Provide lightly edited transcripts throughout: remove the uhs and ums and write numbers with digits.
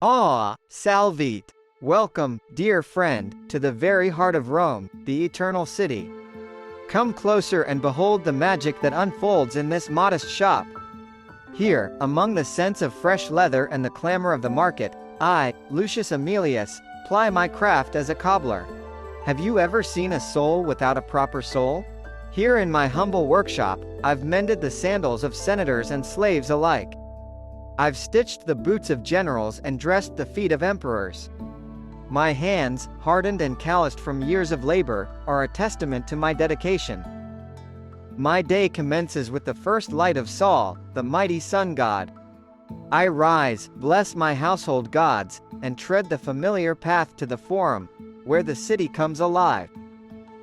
Ah, salvete! Welcome, dear friend, to the very heart of Rome, the eternal city. Come closer and behold the magic that unfolds in this modest shop. Here, among the scents of fresh leather and the clamor of the market, I, Lucius Aemilius, ply my craft as a cobbler. Have you ever seen a soul without a proper soul? Here in my humble workshop, I've mended the sandals of senators and slaves alike. I've stitched the boots of generals and dressed the feet of emperors. My hands, hardened and calloused from years of labor, are a testament to my dedication. My day commences with the first light of Sol, the mighty sun god. I rise, bless my household gods, and tread the familiar path to the forum, where the city comes alive.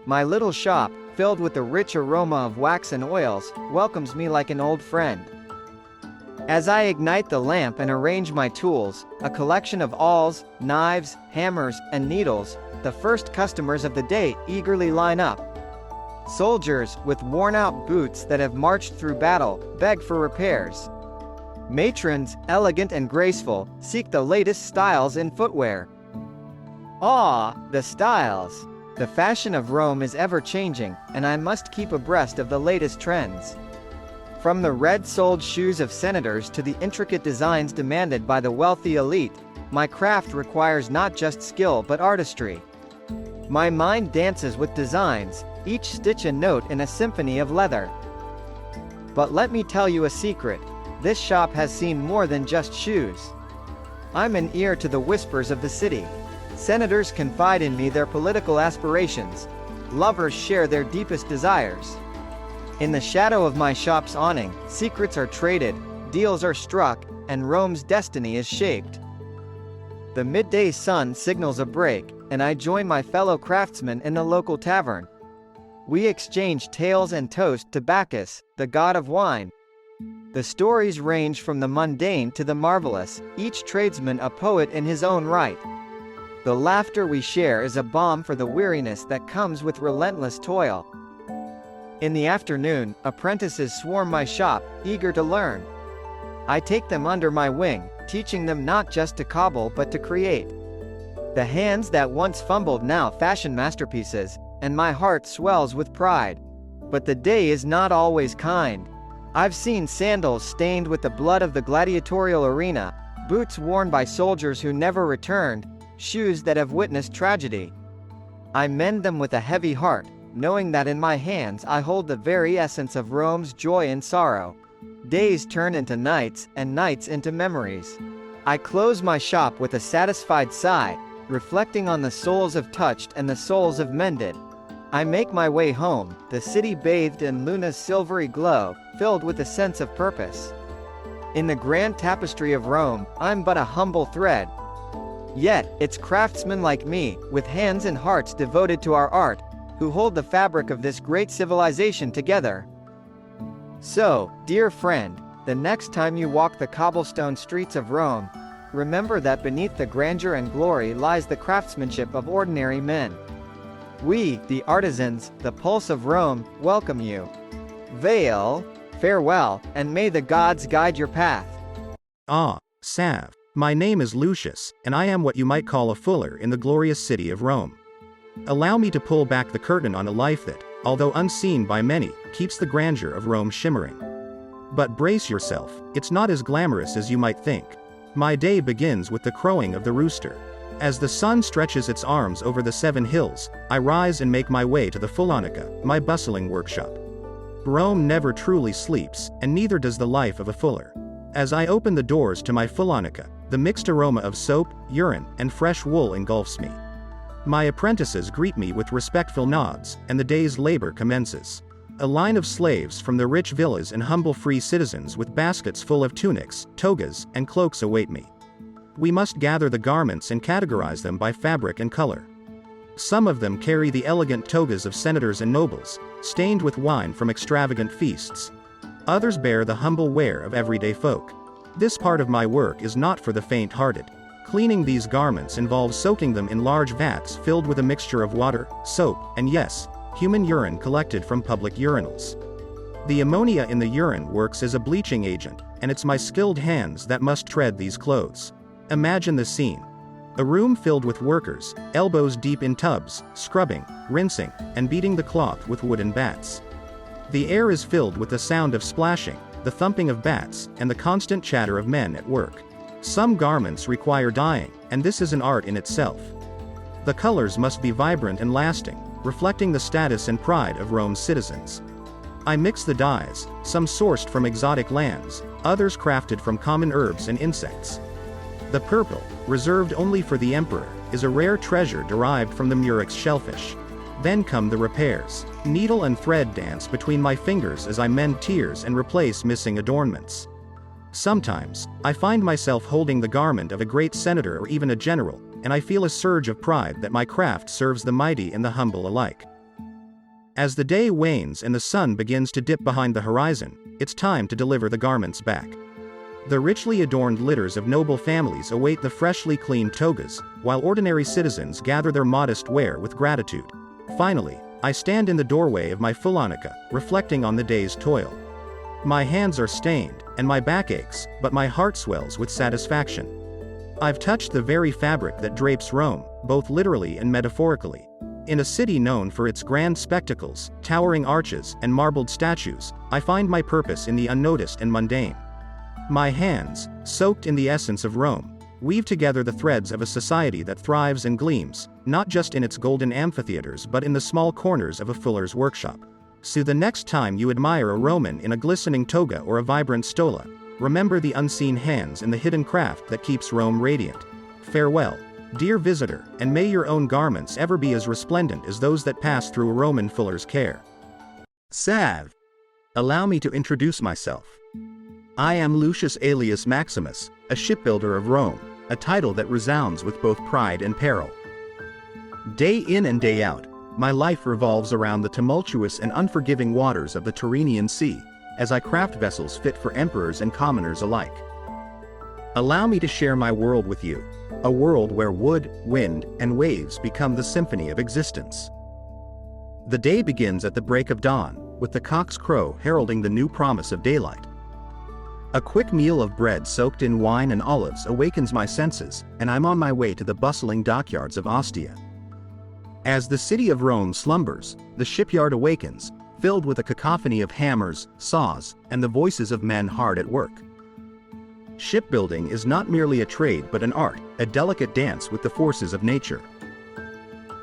My little shop, filled with the rich aroma of wax and oils, welcomes me like an old friend. As I ignite the lamp and arrange my tools, a collection of awls, knives, hammers, and needles, the first customers of the day eagerly line up. Soldiers, with worn-out boots that have marched through battle, beg for repairs. Matrons, elegant and graceful, seek the latest styles in footwear. Ah, the styles! The fashion of Rome is ever-changing, and I must keep abreast of the latest trends. From the red-soled shoes of senators to the intricate designs demanded by the wealthy elite, my craft requires not just skill but artistry. My mind dances with designs, each stitch a note in a symphony of leather. But let me tell you a secret, this shop has seen more than just shoes. I'm an ear to the whispers of the city. Senators confide in me their political aspirations. Lovers share their deepest desires. In the shadow of my shop's awning, secrets are traded, deals are struck, and Rome's destiny is shaped. The midday sun signals a break, and I join my fellow craftsmen in the local tavern. We exchange tales and toast to Bacchus, the god of wine. The stories range from the mundane to the marvelous, each tradesman a poet in his own right. The laughter we share is a balm for the weariness that comes with relentless toil. In the afternoon, apprentices swarm my shop, eager to learn. I take them under my wing, teaching them not just to cobble but to create. The hands that once fumbled now fashion masterpieces, and my heart swells with pride. But the day is not always kind. I've seen sandals stained with the blood of the gladiatorial arena, boots worn by soldiers who never returned, shoes that have witnessed tragedy. I mend them with a heavy heart, knowing that in my hands I hold the very essence of Rome's joy and sorrow. Days turn into nights, and nights into memories. I close my shop with a satisfied sigh, reflecting on the souls of touched and the souls of mended. I make my way home, the city bathed in Luna's silvery glow, filled with a sense of purpose. In the grand tapestry of Rome, I'm but a humble thread. Yet, it's craftsmen like me, with hands and hearts devoted to our art, who hold the fabric of this great civilization together. So, dear friend, the next time you walk the cobblestone streets of Rome, remember that beneath the grandeur and glory lies the craftsmanship of ordinary men. We, the artisans, the pulse of Rome, welcome you. Vail, farewell, and may the gods guide your path. Ah, Sav. My name is Lucius, and I am what you might call a fuller in the glorious city of Rome. Allow me to pull back the curtain on a life that, although unseen by many, keeps the grandeur of Rome shimmering. But brace yourself, it's not as glamorous as you might think. My day begins with the crowing of the rooster. As the sun stretches its arms over the 7 hills, I rise and make my way to the Fulonica, my bustling workshop. Rome never truly sleeps, and neither does the life of a fuller. As I open the doors to my Fulonica, the mixed aroma of soap, urine, and fresh wool engulfs me. My apprentices greet me with respectful nods, and the day's labor commences. A line of slaves from the rich villas and humble free citizens with baskets full of tunics, togas, and cloaks await me. We must gather the garments and categorize them by fabric and color. Some of them carry the elegant togas of senators and nobles, stained with wine from extravagant feasts. Others bear the humble wear of everyday folk. This part of my work is not for the faint-hearted. Cleaning these garments involves soaking them in large vats filled with a mixture of water, soap, and yes, human urine collected from public urinals. The ammonia in the urine works as a bleaching agent, and it's my skilled hands that must tread these clothes. Imagine the scene. A room filled with workers, elbows deep in tubs, scrubbing, rinsing, and beating the cloth with wooden bats. The air is filled with the sound of splashing, the thumping of bats, and the constant chatter of men at work. Some garments require dyeing, and this is an art in itself. The colors must be vibrant and lasting, reflecting the status and pride of Rome's citizens. I mix the dyes, some sourced from exotic lands, others crafted from common herbs and insects. The purple, reserved only for the emperor, is a rare treasure derived from the murex shellfish. Then come the repairs. Needle and thread dance between my fingers as I mend tears and replace missing adornments. Sometimes, I find myself holding the garment of a great senator or even a general, and I feel a surge of pride that my craft serves the mighty and the humble alike. As the day wanes and the sun begins to dip behind the horizon, it's time to deliver the garments back. The richly adorned litters of noble families await the freshly cleaned togas, while ordinary citizens gather their modest wear with gratitude. Finally, I stand in the doorway of my fulanica, reflecting on the day's toil. My hands are stained, and my back aches, but my heart swells with satisfaction. I've touched the very fabric that drapes Rome, both literally and metaphorically. In a city known for its grand spectacles, towering arches, and marbled statues, I find my purpose in the unnoticed and mundane. My hands, soaked in the essence of Rome, weave together the threads of a society that thrives and gleams, not just in its golden amphitheaters but in the small corners of a fuller's workshop. So the next time you admire a Roman in a glistening toga or a vibrant stola, remember the unseen hands and the hidden craft that keeps Rome radiant. Farewell, dear visitor, and may your own garments ever be as resplendent as those that pass through a Roman fuller's care. Salve! Allow me to introduce myself. I am Lucius alias Maximus, a shipbuilder of Rome, a title that resounds with both pride and peril. Day in and day out, my life revolves around the tumultuous and unforgiving waters of the Tyrrhenian Sea, as I craft vessels fit for emperors and commoners alike. Allow me to share my world with you, a world where wood, wind, and waves become the symphony of existence. The day begins at the break of dawn, with the cock's crow heralding the new promise of daylight. A quick meal of bread soaked in wine and olives awakens my senses, and I'm on my way to the bustling dockyards of Ostia. As the city of Rome slumbers, the shipyard awakens, filled with a cacophony of hammers, saws, and the voices of men hard at work. Shipbuilding is not merely a trade but an art, a delicate dance with the forces of nature.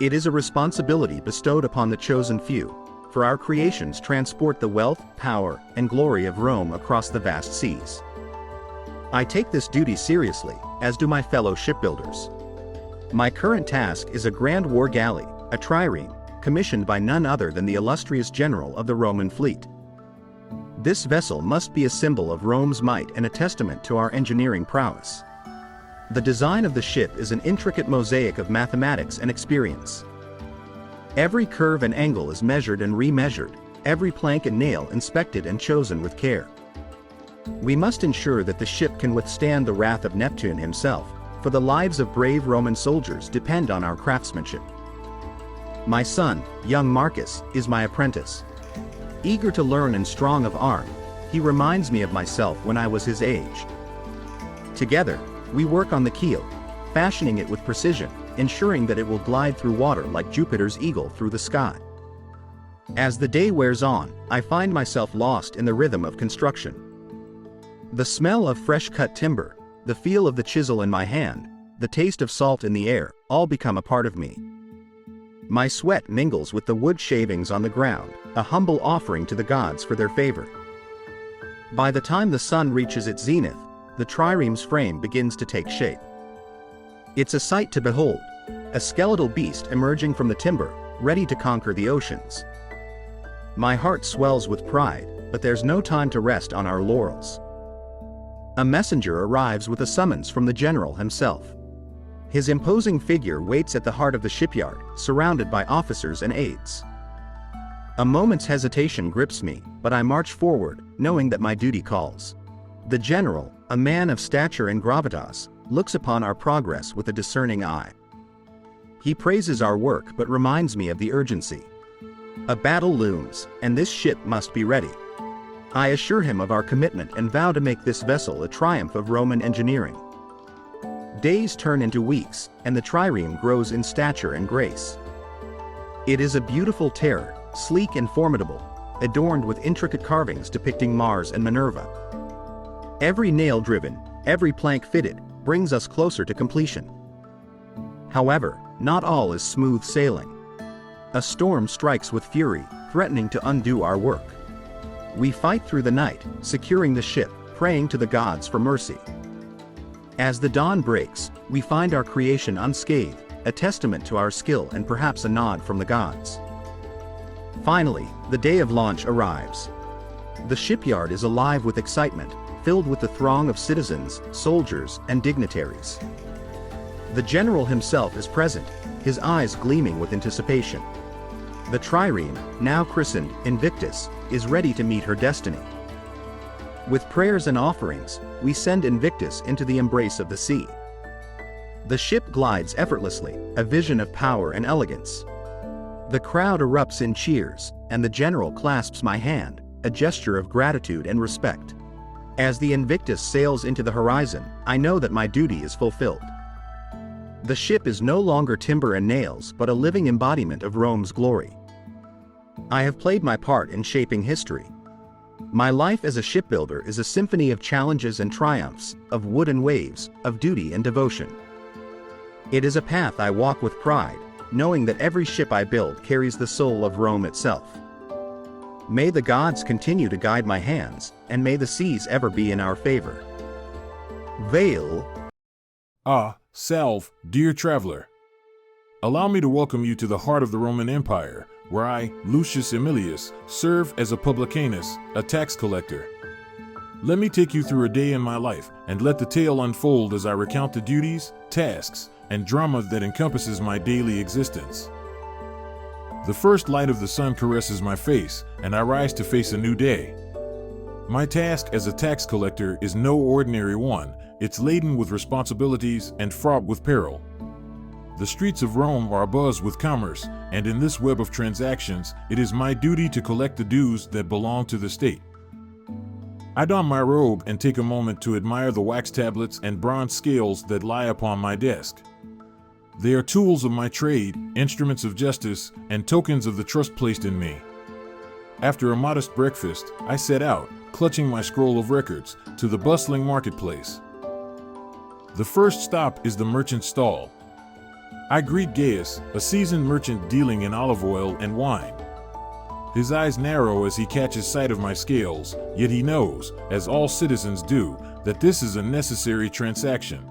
It is a responsibility bestowed upon the chosen few, for our creations transport the wealth, power, and glory of Rome across the vast seas. I take this duty seriously, as do my fellow shipbuilders. My current task is a grand war galley, a trireme, commissioned by none other than the illustrious general of the Roman fleet. This vessel must be a symbol of Rome's might and a testament to our engineering prowess. The design of the ship is an intricate mosaic of mathematics and experience. Every curve and angle is measured and remeasured, every plank and nail inspected and chosen with care. We must ensure that the ship can withstand the wrath of Neptune himself, for the lives of brave Roman soldiers depend on our craftsmanship. My son, young Marcus, is my apprentice. Eager to learn and strong of arm, he reminds me of myself when I was his age. Together, we work on the keel, fashioning it with precision, ensuring that it will glide through water like Jupiter's eagle through the sky. As the day wears on, I find myself lost in the rhythm of construction. The smell of fresh-cut timber, the feel of the chisel in my hand, the taste of salt in the air, all become a part of me. My sweat mingles with the wood shavings on the ground, a humble offering to the gods for their favor. By the time the sun reaches its zenith, the trireme's frame begins to take shape. It's a sight to behold, a skeletal beast emerging from the timber, ready to conquer the oceans. My heart swells with pride, but there's no time to rest on our laurels. A messenger arrives with a summons from the general himself. His imposing figure waits at the heart of the shipyard, surrounded by officers and aides. A moment's hesitation grips me, but I march forward, knowing that my duty calls. The general, a man of stature and gravitas, looks upon our progress with a discerning eye. He praises our work but reminds me of the urgency. A battle looms, and this ship must be ready. I assure him of our commitment and vow to make this vessel a triumph of Roman engineering. Days turn into weeks, and the trireme grows in stature and grace. It is a beautiful terror, sleek and formidable, adorned with intricate carvings depicting Mars and Minerva. Every nail driven, every plank fitted, brings us closer to completion. However, not all is smooth sailing. A storm strikes with fury, threatening to undo our work. We fight through the night, securing the ship, praying to the gods for mercy. As the dawn breaks, we find our creation unscathed, a testament to our skill and perhaps a nod from the gods. Finally, the day of launch arrives. The shipyard is alive with excitement, filled with the throng of citizens, soldiers, and dignitaries. The general himself is present, his eyes gleaming with anticipation. The trireme, now christened Invictus, is ready to meet her destiny. With prayers and offerings, we send Invictus into the embrace of the sea. The ship glides effortlessly, a vision of power and elegance. The crowd erupts in cheers, and the general clasps my hand, a gesture of gratitude and respect. As the Invictus sails into the horizon, I know that my duty is fulfilled. The ship is no longer timber and nails but a living embodiment of Rome's glory. I have played my part in shaping history. My life as a shipbuilder is a symphony of challenges and triumphs, of wood and waves, of duty and devotion. It is a path I walk with pride, knowing that every ship I build carries the soul of Rome itself. May the gods continue to guide my hands, and may the seas ever be in our favor. Veil. Salve, dear traveler. Allow me to welcome you to the heart of the Roman Empire, where I, Lucius Aemilius, serve as a publicanus, a tax collector. Let me take you through a day in my life, and let the tale unfold as I recount the duties, tasks, and drama that encompasses my daily existence. The first light of the sun caresses my face, and I rise to face a new day. My task as a tax collector is no ordinary one. It's laden with responsibilities and fraught with peril. The streets of Rome are abuzz with commerce, and in this web of transactions, it is my duty to collect the dues that belong to the state. I don my robe and take a moment to admire the wax tablets and bronze scales that lie upon my desk. They are tools of my trade, instruments of justice, and tokens of the trust placed in me. After a modest breakfast, I set out, clutching my scroll of records, to the bustling marketplace. The first stop is the merchant's stall. I greet Gaius, a seasoned merchant dealing in olive oil and wine. His eyes narrow as he catches sight of my scales, yet he knows, as all citizens do, that this is a necessary transaction.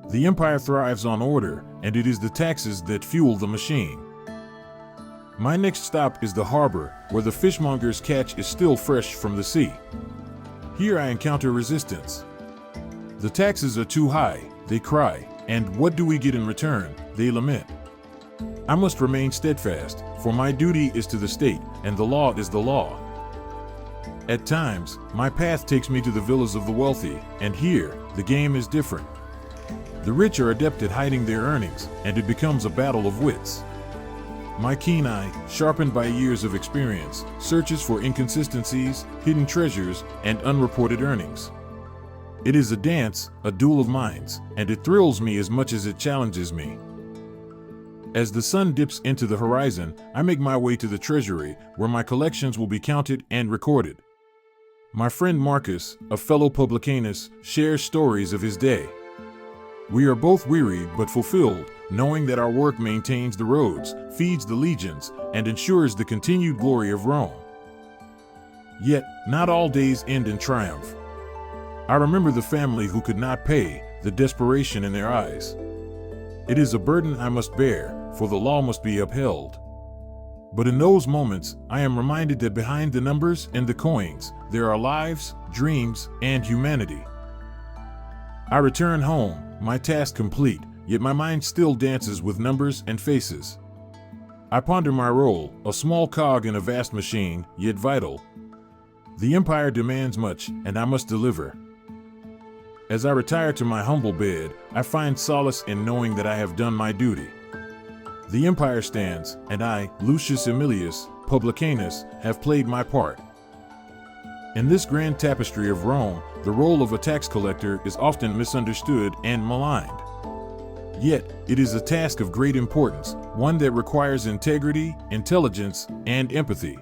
The empire thrives on order, and it is the taxes that fuel the machine. My next stop is the harbor, where the fishmonger's catch is still fresh from the sea. Here I encounter resistance. The taxes are too high, they cry, and what do we get in return, they lament. I must remain steadfast, for my duty is to the state, and the law is the law. At times, my path takes me to the villas of the wealthy, and here, the game is different. The rich are adept at hiding their earnings, and it becomes a battle of wits. My keen eye, sharpened by years of experience, searches for inconsistencies, hidden treasures, and unreported earnings. It is a dance, a duel of minds, and it thrills me as much as it challenges me. As the sun dips into the horizon, I make my way to the treasury, where my collections will be counted and recorded. My friend Marcus, a fellow publicanus, shares stories of his day. We are both wearied but fulfilled, knowing that our work maintains the roads, feeds the legions, and ensures the continued glory of Rome. Yet, not all days end in triumph. I remember the family who could not pay, the desperation in their eyes. It is a burden I must bear, for the law must be upheld. But in those moments, I am reminded that behind the numbers and the coins, there are lives, dreams, and humanity. I return home, my task complete, yet my mind still dances with numbers and faces. I ponder my role, a small cog in a vast machine, yet vital. The empire demands much, and I must deliver. As I retire to my humble bed, I find solace in knowing that I have done my duty. The empire stands, and I, Lucius Aemilius, publicanus, have played my part. In this grand tapestry of Rome, the role of a tax collector is often misunderstood and maligned. Yet, it is a task of great importance, one that requires integrity, intelligence, and empathy.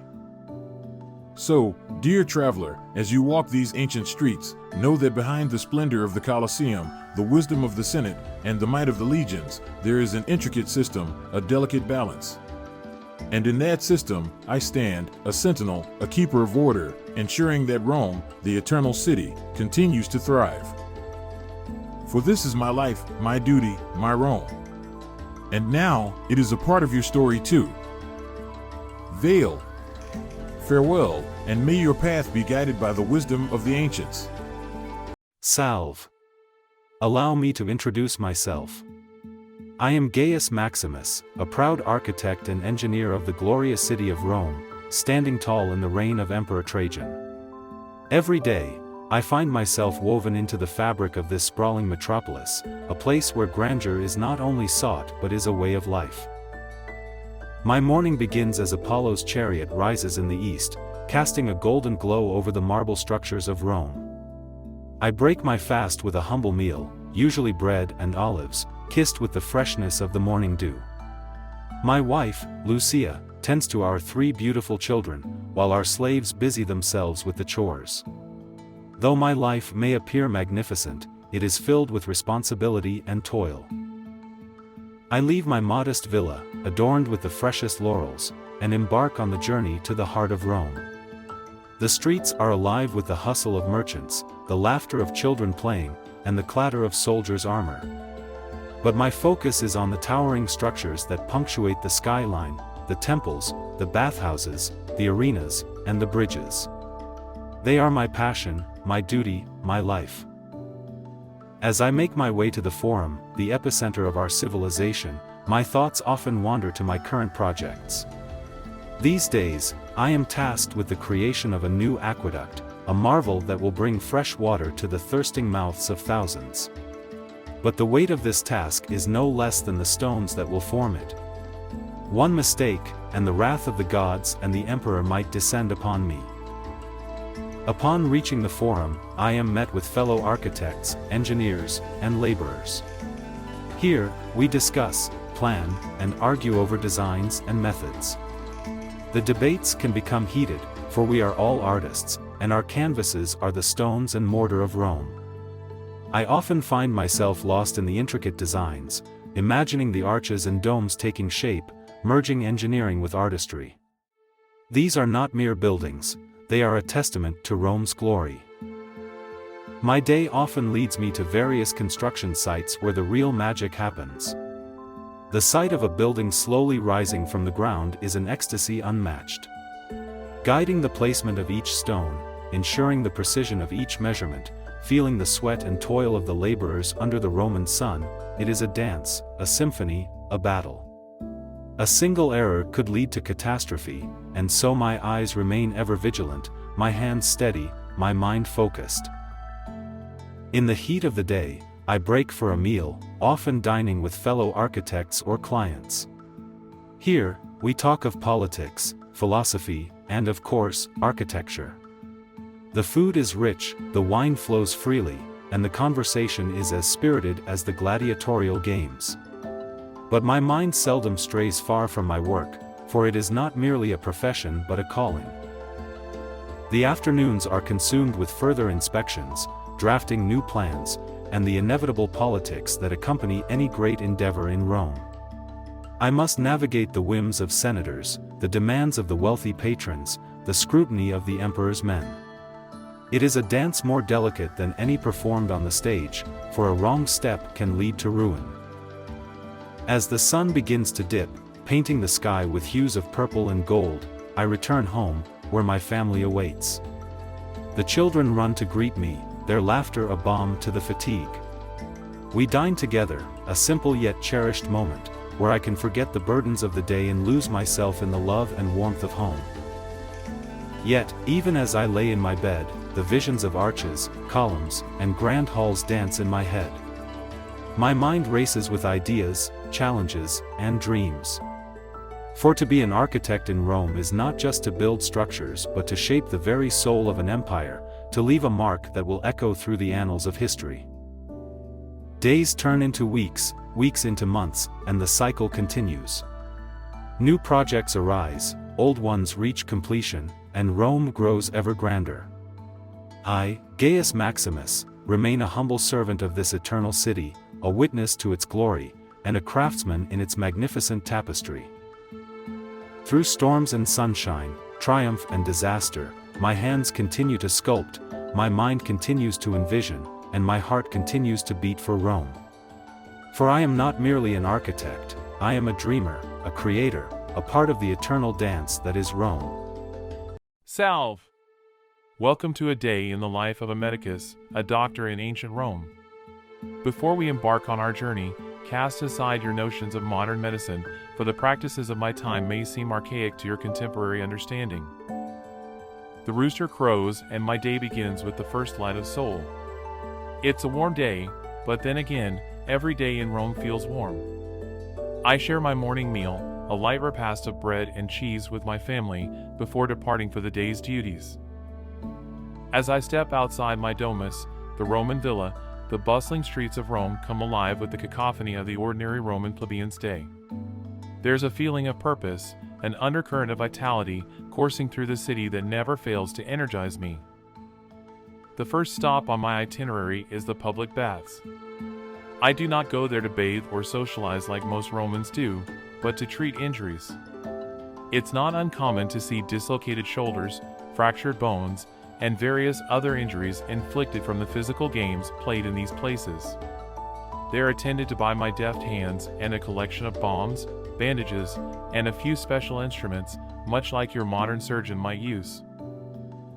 So, dear traveler, as you walk these ancient streets, know that behind the splendor of the Colosseum, the wisdom of the Senate, and the might of the legions, there is an intricate system, a delicate balance. And in that system, I stand, a sentinel, a keeper of order, ensuring that Rome, the eternal city, continues to thrive. For this is my life, my duty, my Rome. And now, it is a part of your story too. Veil. Farewell, and may your path be guided by the wisdom of the ancients. Salve. Allow me to introduce myself. I am Gaius Maximus, a proud architect and engineer of the glorious city of Rome, standing tall in the reign of Emperor Trajan. Every day, I find myself woven into the fabric of this sprawling metropolis, a place where grandeur is not only sought but is a way of life. My morning begins as Apollo's chariot rises in the east, casting a golden glow over the marble structures of Rome. I break my fast with a humble meal, usually bread and olives, kissed with the freshness of the morning dew. My wife, Lucia, tends to our 3 beautiful children, while our slaves busy themselves with the chores. Though my life may appear magnificent, it is filled with responsibility and toil. I leave my modest villa, adorned with the freshest laurels, and embark on the journey to the heart of Rome. The streets are alive with the hustle of merchants, the laughter of children playing, and the clatter of soldiers' armor. But my focus is on the towering structures that punctuate the skyline, the temples, the bathhouses, the arenas, and the bridges. They are my passion, my duty, my life. As I make my way to the Forum, the epicenter of our civilization, my thoughts often wander to my current projects. These days, I am tasked with the creation of a new aqueduct, a marvel that will bring fresh water to the thirsting mouths of thousands. But the weight of this task is no less than the stones that will form it. One mistake, and the wrath of the gods and the emperor might descend upon me. Upon reaching the Forum, I am met with fellow architects, engineers, and laborers. Here, we discuss, plan, and argue over designs and methods. The debates can become heated, for we are all artists, and our canvases are the stones and mortar of Rome. I often find myself lost in the intricate designs, imagining the arches and domes taking shape, merging engineering with artistry. These are not mere buildings, they are a testament to Rome's glory. My day often leads me to various construction sites where the real magic happens. The sight of a building slowly rising from the ground is an ecstasy unmatched. Guiding the placement of each stone, ensuring the precision of each measurement, feeling the sweat and toil of the laborers under the Roman sun, it is a dance, a symphony, a battle. A single error could lead to catastrophe, and so my eyes remain ever vigilant, my hands steady, my mind focused. In the heat of the day, I break for a meal, often dining with fellow architects or clients. Here, we talk of politics, philosophy, and of course, architecture. The food is rich, the wine flows freely, and the conversation is as spirited as the gladiatorial games. But my mind seldom strays far from my work, for it is not merely a profession but a calling. The afternoons are consumed with further inspections, drafting new plans, and the inevitable politics that accompany any great endeavor in Rome. I must navigate the whims of senators, the demands of the wealthy patrons, the scrutiny of the emperor's men. It is a dance more delicate than any performed on the stage, for a wrong step can lead to ruin. As the sun begins to dip, painting the sky with hues of purple and gold, I return home, where my family awaits. The children run to greet me, their laughter a balm to the fatigue. We dine together, a simple yet cherished moment, where I can forget the burdens of the day and lose myself in the love and warmth of home. Yet, even as I lay in my bed, the visions of arches, columns, and grand halls dance in my head. My mind races with ideas, challenges, and dreams. For to be an architect in Rome is not just to build structures but to shape the very soul of an empire, to leave a mark that will echo through the annals of history. Days turn into weeks, weeks into months, and the cycle continues. New projects arise, old ones reach completion, and Rome grows ever grander. I, Gaius Maximus, remain a humble servant of this eternal city, a witness to its glory, and a craftsman in its magnificent tapestry. Through storms and sunshine, triumph and disaster, my hands continue to sculpt, my mind continues to envision, and my heart continues to beat for Rome. For I am not merely an architect, I am a dreamer, a creator, a part of the eternal dance that is Rome. Salve! Welcome to a day in the life of a Medicus, a doctor in ancient Rome. Before we embark on our journey, cast aside your notions of modern medicine, for the practices of my time may seem archaic to your contemporary understanding. The rooster crows and my day begins with the first light of sol. It's a warm day, but then again, every day in Rome feels warm. I share my morning meal, a light repast of bread and cheese with my family, before departing for the day's duties. As I step outside my domus, the Roman villa, the bustling streets of Rome come alive with the cacophony of the ordinary Roman plebeian's day. There's a feeling of purpose, an undercurrent of vitality coursing through the city that never fails to energize me. The first stop on my itinerary is the public baths. I do not go there to bathe or socialize like most Romans do, but to treat injuries. It's not uncommon to see dislocated shoulders, fractured bones, and various other injuries inflicted from the physical games played in these places. They are attended to by my deft hands and a collection of balms, bandages, and a few special instruments, much like your modern surgeon might use.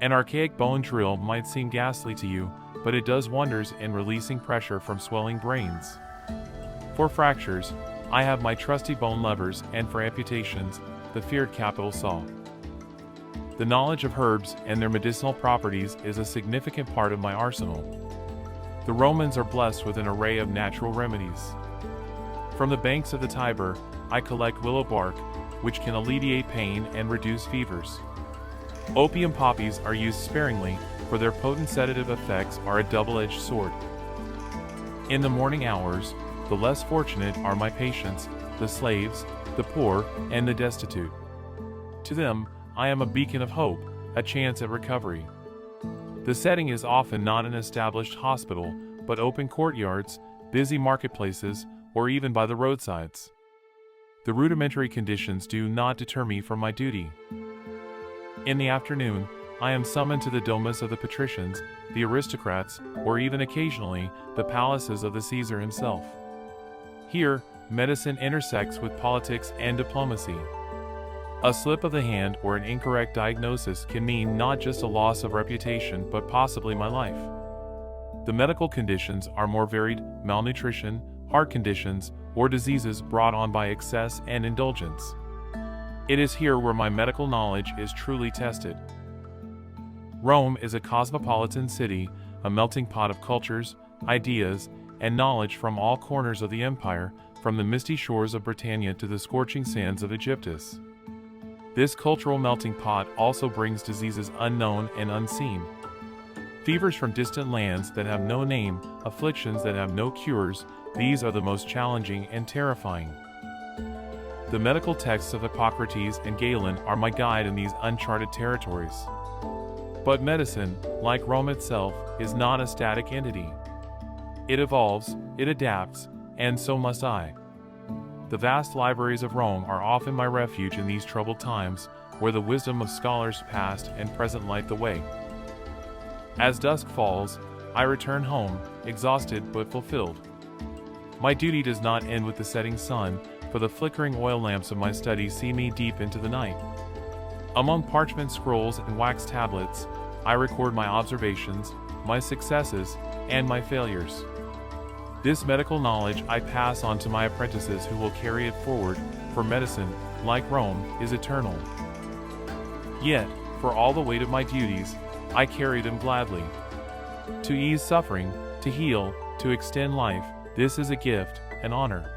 An archaic bone drill might seem ghastly to you, but it does wonders in releasing pressure from swelling brains. For fractures, I have my trusty bone levers, and for amputations, the feared capital saw. The knowledge of herbs and their medicinal properties is a significant part of my arsenal. The Romans are blessed with an array of natural remedies. From the banks of the Tiber, I collect willow bark, which can alleviate pain and reduce fevers. Opium poppies are used sparingly, for their potent sedative effects are a double-edged sword. In the morning hours, the less fortunate are my patients, the slaves, the poor, and the destitute. To them, I am a beacon of hope, a chance at recovery. The setting is often not an established hospital, but open courtyards, busy marketplaces, or even by the roadsides. The rudimentary conditions do not deter me from my duty. In the afternoon, I am summoned to the domus of the patricians, the aristocrats, or even occasionally, the palaces of the Caesar himself. Here, medicine intersects with politics and diplomacy. A slip of the hand or an incorrect diagnosis can mean not just a loss of reputation but possibly my life. The medical conditions are more varied: malnutrition, heart conditions, or diseases brought on by excess and indulgence. It is here where my medical knowledge is truly tested. Rome is a cosmopolitan city, a melting pot of cultures, ideas, and knowledge from all corners of the empire, from the misty shores of Britannia to the scorching sands of Egyptus. This cultural melting pot also brings diseases unknown and unseen. Fevers from distant lands that have no name, afflictions that have no cures, these are the most challenging and terrifying. The medical texts of Hippocrates and Galen are my guide in these uncharted territories. But medicine, like Rome itself, is not a static entity. It evolves, it adapts, and so must I. The vast libraries of Rome are often my refuge in these troubled times, where the wisdom of scholars past and present light the way. As dusk falls, I return home, exhausted but fulfilled. My duty does not end with the setting sun, for the flickering oil lamps of my study see me deep into the night. Among parchment scrolls and wax tablets, I record my observations, my successes, and my failures. This medical knowledge I pass on to my apprentices who will carry it forward, for medicine, like Rome, is eternal. Yet, for all the weight of my duties, I carry them gladly. To ease suffering, to heal, to extend life, this is a gift, an honor.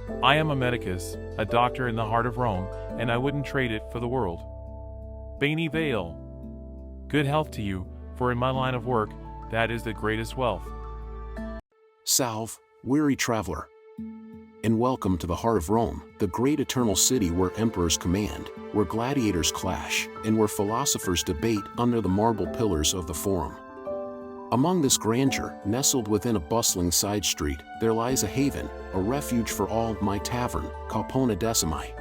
I am a Medicus, a doctor in the heart of Rome, and I wouldn't trade it for the world. Bene Vale. Good health to you, for in my line of work, that is the greatest wealth. Salve, weary traveler. And welcome to the heart of Rome, the great eternal city where emperors command, where gladiators clash, and where philosophers debate under the marble pillars of the Forum. Among this grandeur, nestled within a bustling side street, there lies a haven, a refuge for all, my tavern, Caupona Decimi.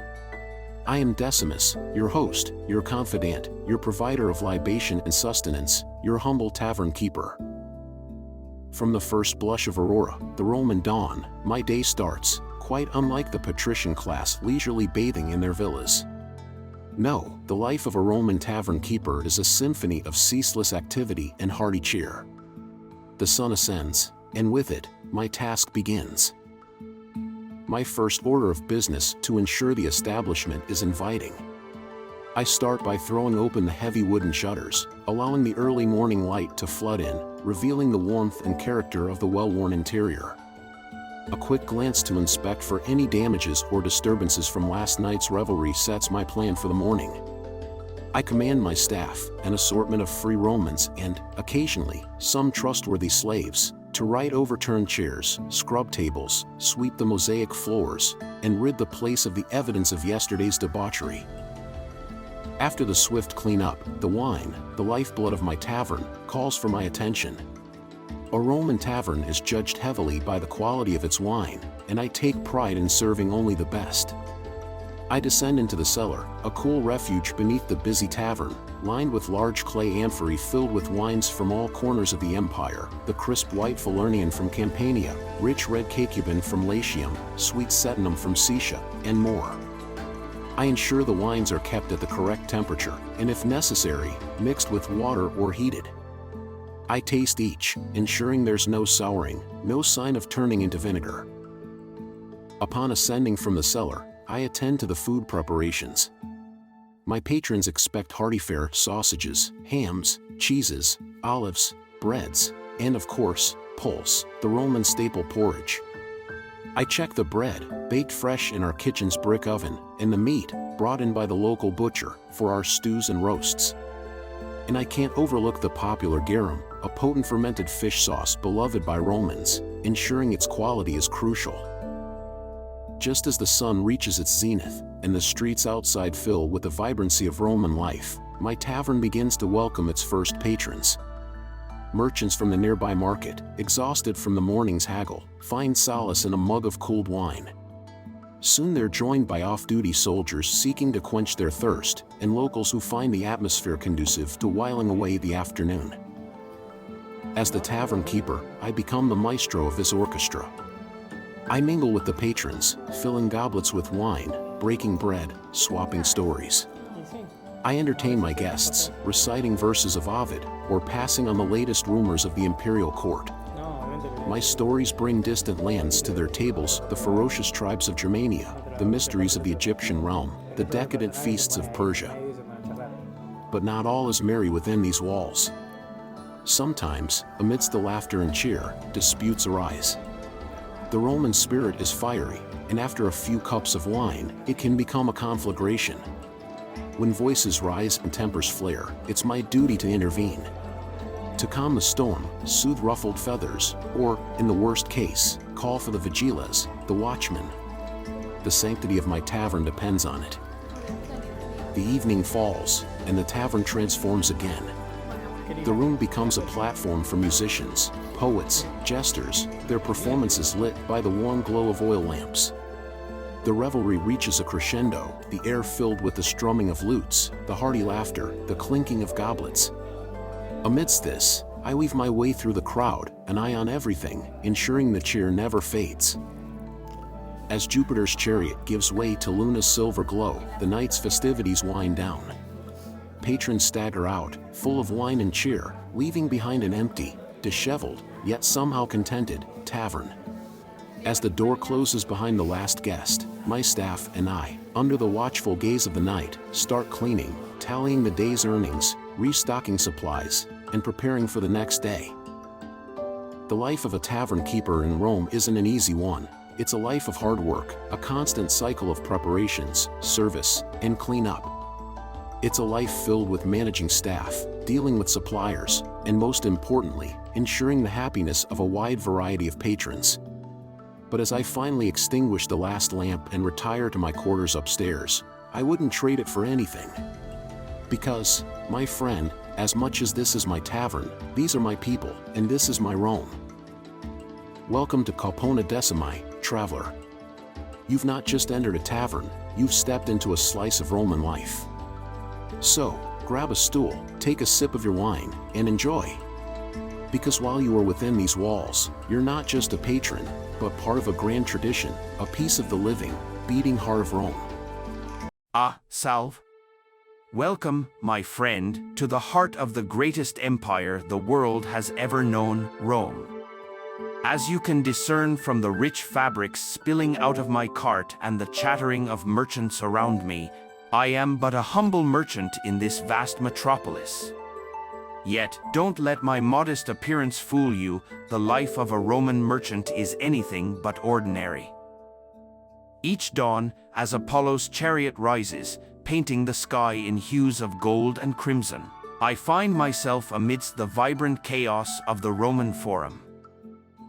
I am Decimus, your host, your confidant, your provider of libation and sustenance, your humble tavern keeper. From the first blush of aurora, the Roman dawn, my day starts, quite unlike the patrician class leisurely bathing in their villas. No, the life of a Roman tavern keeper is a symphony of ceaseless activity and hearty cheer. The sun ascends, and with it, my task begins. My first order of business to ensure the establishment is inviting. I start by throwing open the heavy wooden shutters, allowing the early morning light to flood in, revealing the warmth and character of the well-worn interior. A quick glance to inspect for any damages or disturbances from last night's revelry sets my plan for the morning. I command my staff, an assortment of free Romans and, occasionally, some trustworthy slaves, to right overturned chairs, scrub tables, sweep the mosaic floors, and rid the place of the evidence of yesterday's debauchery. After the swift cleanup, the wine, the lifeblood of my tavern, calls for my attention. A Roman tavern is judged heavily by the quality of its wine, and I take pride in serving only the best. I descend into the cellar, a cool refuge beneath the busy tavern, lined with large clay amphorae filled with wines from all corners of the empire, the crisp white Falernian from Campania, rich red Cacuban from Latium, sweet Cetinum from Caesia, and more. I ensure the wines are kept at the correct temperature, and if necessary, mixed with water or heated. I taste each, ensuring there's no souring, no sign of turning into vinegar. Upon ascending from the cellar, I attend to the food preparations. My patrons expect hearty fare, sausages, hams, cheeses, olives, breads, and of course, pulse, the Roman staple porridge. I check the bread, baked fresh in our kitchen's brick oven, and the meat, brought in by the local butcher, for our stews and roasts. And I can't overlook the popular garum, a potent fermented fish sauce beloved by Romans, ensuring its quality is crucial. Just as the sun reaches its zenith, and the streets outside fill with the vibrancy of Roman life, my tavern begins to welcome its first patrons. Merchants from the nearby market, exhausted from the morning's haggle, find solace in a mug of cooled wine. Soon they're joined by off-duty soldiers seeking to quench their thirst, and locals who find the atmosphere conducive to whiling away the afternoon. As the tavern keeper, I become the maestro of this orchestra. I mingle with the patrons, filling goblets with wine, breaking bread, swapping stories. I entertain my guests, reciting verses of Ovid, or passing on the latest rumors of the imperial court. My stories bring distant lands to their tables, the ferocious tribes of Germania, the mysteries of the Egyptian realm, the decadent feasts of Persia. But not all is merry within these walls. Sometimes, amidst the laughter and cheer, disputes arise. The Roman spirit is fiery, and after a few cups of wine, it can become a conflagration. When voices rise and tempers flare, it's my duty to intervene. To calm the storm, soothe ruffled feathers, or, in the worst case, call for the vigiles, the watchmen. The sanctity of my tavern depends on it. The evening falls, and the tavern transforms again. The room becomes a platform for musicians, poets, jesters, their performances lit by the warm glow of oil lamps. The revelry reaches a crescendo, the air filled with the strumming of lutes, the hearty laughter, the clinking of goblets. Amidst this, I weave my way through the crowd, an eye on everything, ensuring the cheer never fades. As Jupiter's chariot gives way to Luna's silver glow, the night's festivities wind down. Patrons stagger out, full of wine and cheer, leaving behind an empty, disheveled, yet somehow contented, tavern. As the door closes behind the last guest, my staff and I, under the watchful gaze of the night, start cleaning, tallying the day's earnings, restocking supplies, and preparing for the next day. The life of a tavern keeper in Rome isn't an easy one, It's a life of hard work, a constant cycle of preparations, service, and cleanup. It's a life filled with managing staff, dealing with suppliers, and most importantly, ensuring the happiness of a wide variety of patrons. But as I finally extinguish the last lamp and retire to my quarters upstairs, I wouldn't trade it for anything. Because, my friend, as much as this is my tavern, these are my people, and this is my Rome. Welcome to Caupona Decimi, traveler. You've not just entered a tavern, you've stepped into a slice of Roman life. So, grab a stool, take a sip of your wine, and enjoy. Because while you are within these walls, you're not just a patron, but part of a grand tradition, a piece of the living, beating heart of Rome. Ah, salve. Welcome, my friend, to the heart of the greatest empire the world has ever known, Rome. As you can discern from the rich fabrics spilling out of my cart and the chattering of merchants around me, I am but a humble merchant in this vast metropolis. Yet, don't let my modest appearance fool you, the life of a Roman merchant is anything but ordinary. Each dawn, as Apollo's chariot rises, painting the sky in hues of gold and crimson, I find myself amidst the vibrant chaos of the Roman Forum.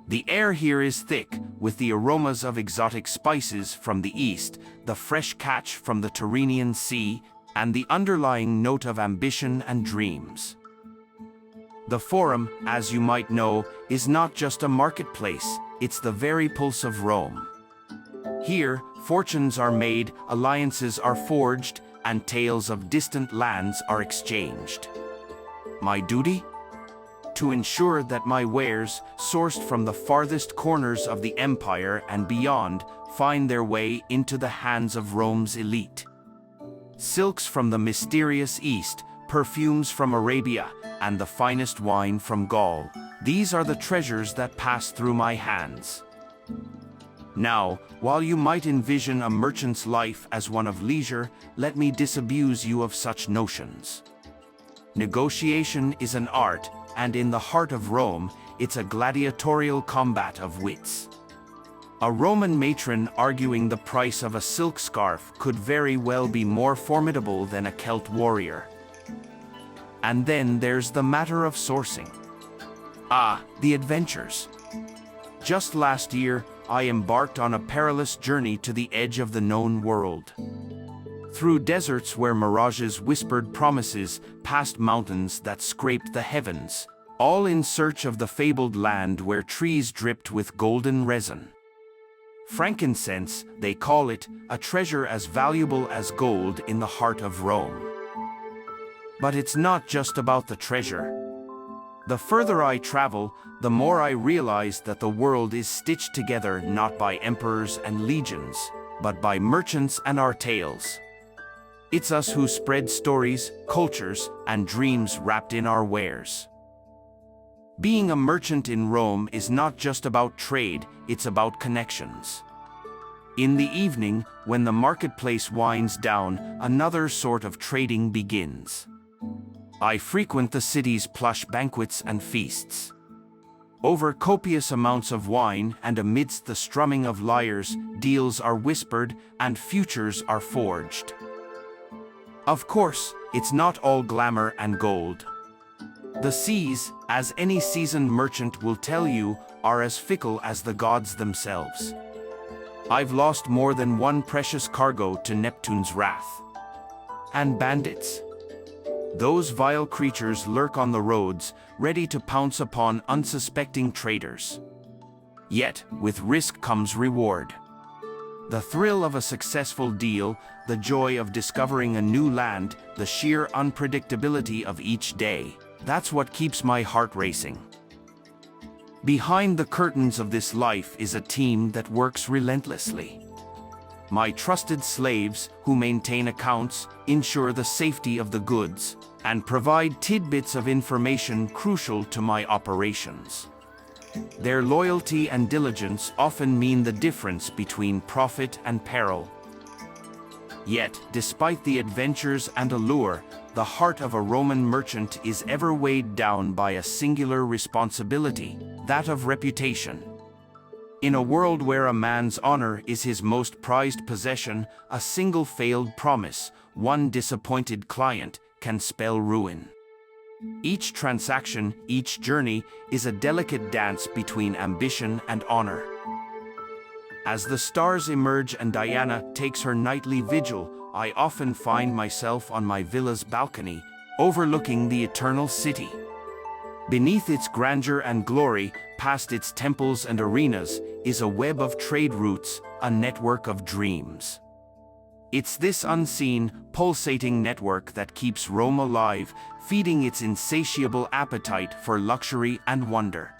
The air here is thick, with the aromas of exotic spices from the east, the fresh catch from the Tyrrhenian Sea, and the underlying note of ambition and dreams. The Forum, as you might know, is not just a marketplace, it's the very pulse of Rome. Here, fortunes are made, alliances are forged, and tales of distant lands are exchanged. My duty? To ensure that my wares, sourced from the farthest corners of the empire and beyond, find their way into the hands of Rome's elite. Silks from the mysterious East, perfumes from Arabia, and the finest wine from Gaul. These are the treasures that pass through my hands. Now, while you might envision a merchant's life as one of leisure, let me disabuse you of such notions. Negotiation is an art, and in the heart of Rome, it's a gladiatorial combat of wits. A Roman matron arguing the price of a silk scarf could very well be more formidable than a Celt warrior. And then there's the matter of sourcing. Ah, the adventures. Just last year, I embarked on a perilous journey to the edge of the known world. Through deserts where mirages whispered promises, past mountains that scraped the heavens, all in search of the fabled land where trees dripped with golden resin. Frankincense, they call it, a treasure as valuable as gold in the heart of Rome. But it's not just about the treasure. The further I travel, the more I realize that the world is stitched together not by emperors and legions, but by merchants and our tales. It's us who spread stories, cultures, and dreams wrapped in our wares. Being a merchant in Rome is not just about trade, it's about connections. In the evening, when the marketplace winds down, another sort of trading begins. I frequent the city's plush banquets and feasts. Over copious amounts of wine and amidst the strumming of lyres, deals are whispered and futures are forged. Of course, it's not all glamour and gold. The seas, as any seasoned merchant will tell you, are as fickle as the gods themselves. I've lost more than one precious cargo to Neptune's wrath. And bandits. Those vile creatures lurk on the roads, ready to pounce upon unsuspecting traders. Yet, with risk comes reward. The thrill of a successful deal, the joy of discovering a new land, the sheer unpredictability of each day. That's what keeps my heart racing. Behind the curtains of this life is a team that works relentlessly. My trusted slaves, who maintain accounts, ensure the safety of the goods, and provide tidbits of information crucial to my operations. Their loyalty and diligence often mean the difference between profit and peril. Yet, despite the adventures and allure, the heart of a Roman merchant is ever weighed down by a singular responsibility, that of reputation. In a world where a man's honor is his most prized possession, a single failed promise, one disappointed client, can spell ruin. Each transaction, each journey, is a delicate dance between ambition and honor. As the stars emerge and Diana takes her nightly vigil, I often find myself on my villa's balcony, overlooking the eternal city. Beneath its grandeur and glory, past its temples and arenas, is a web of trade routes, a network of dreams. It's this unseen, pulsating network that keeps Rome alive, feeding its insatiable appetite for luxury and wonder.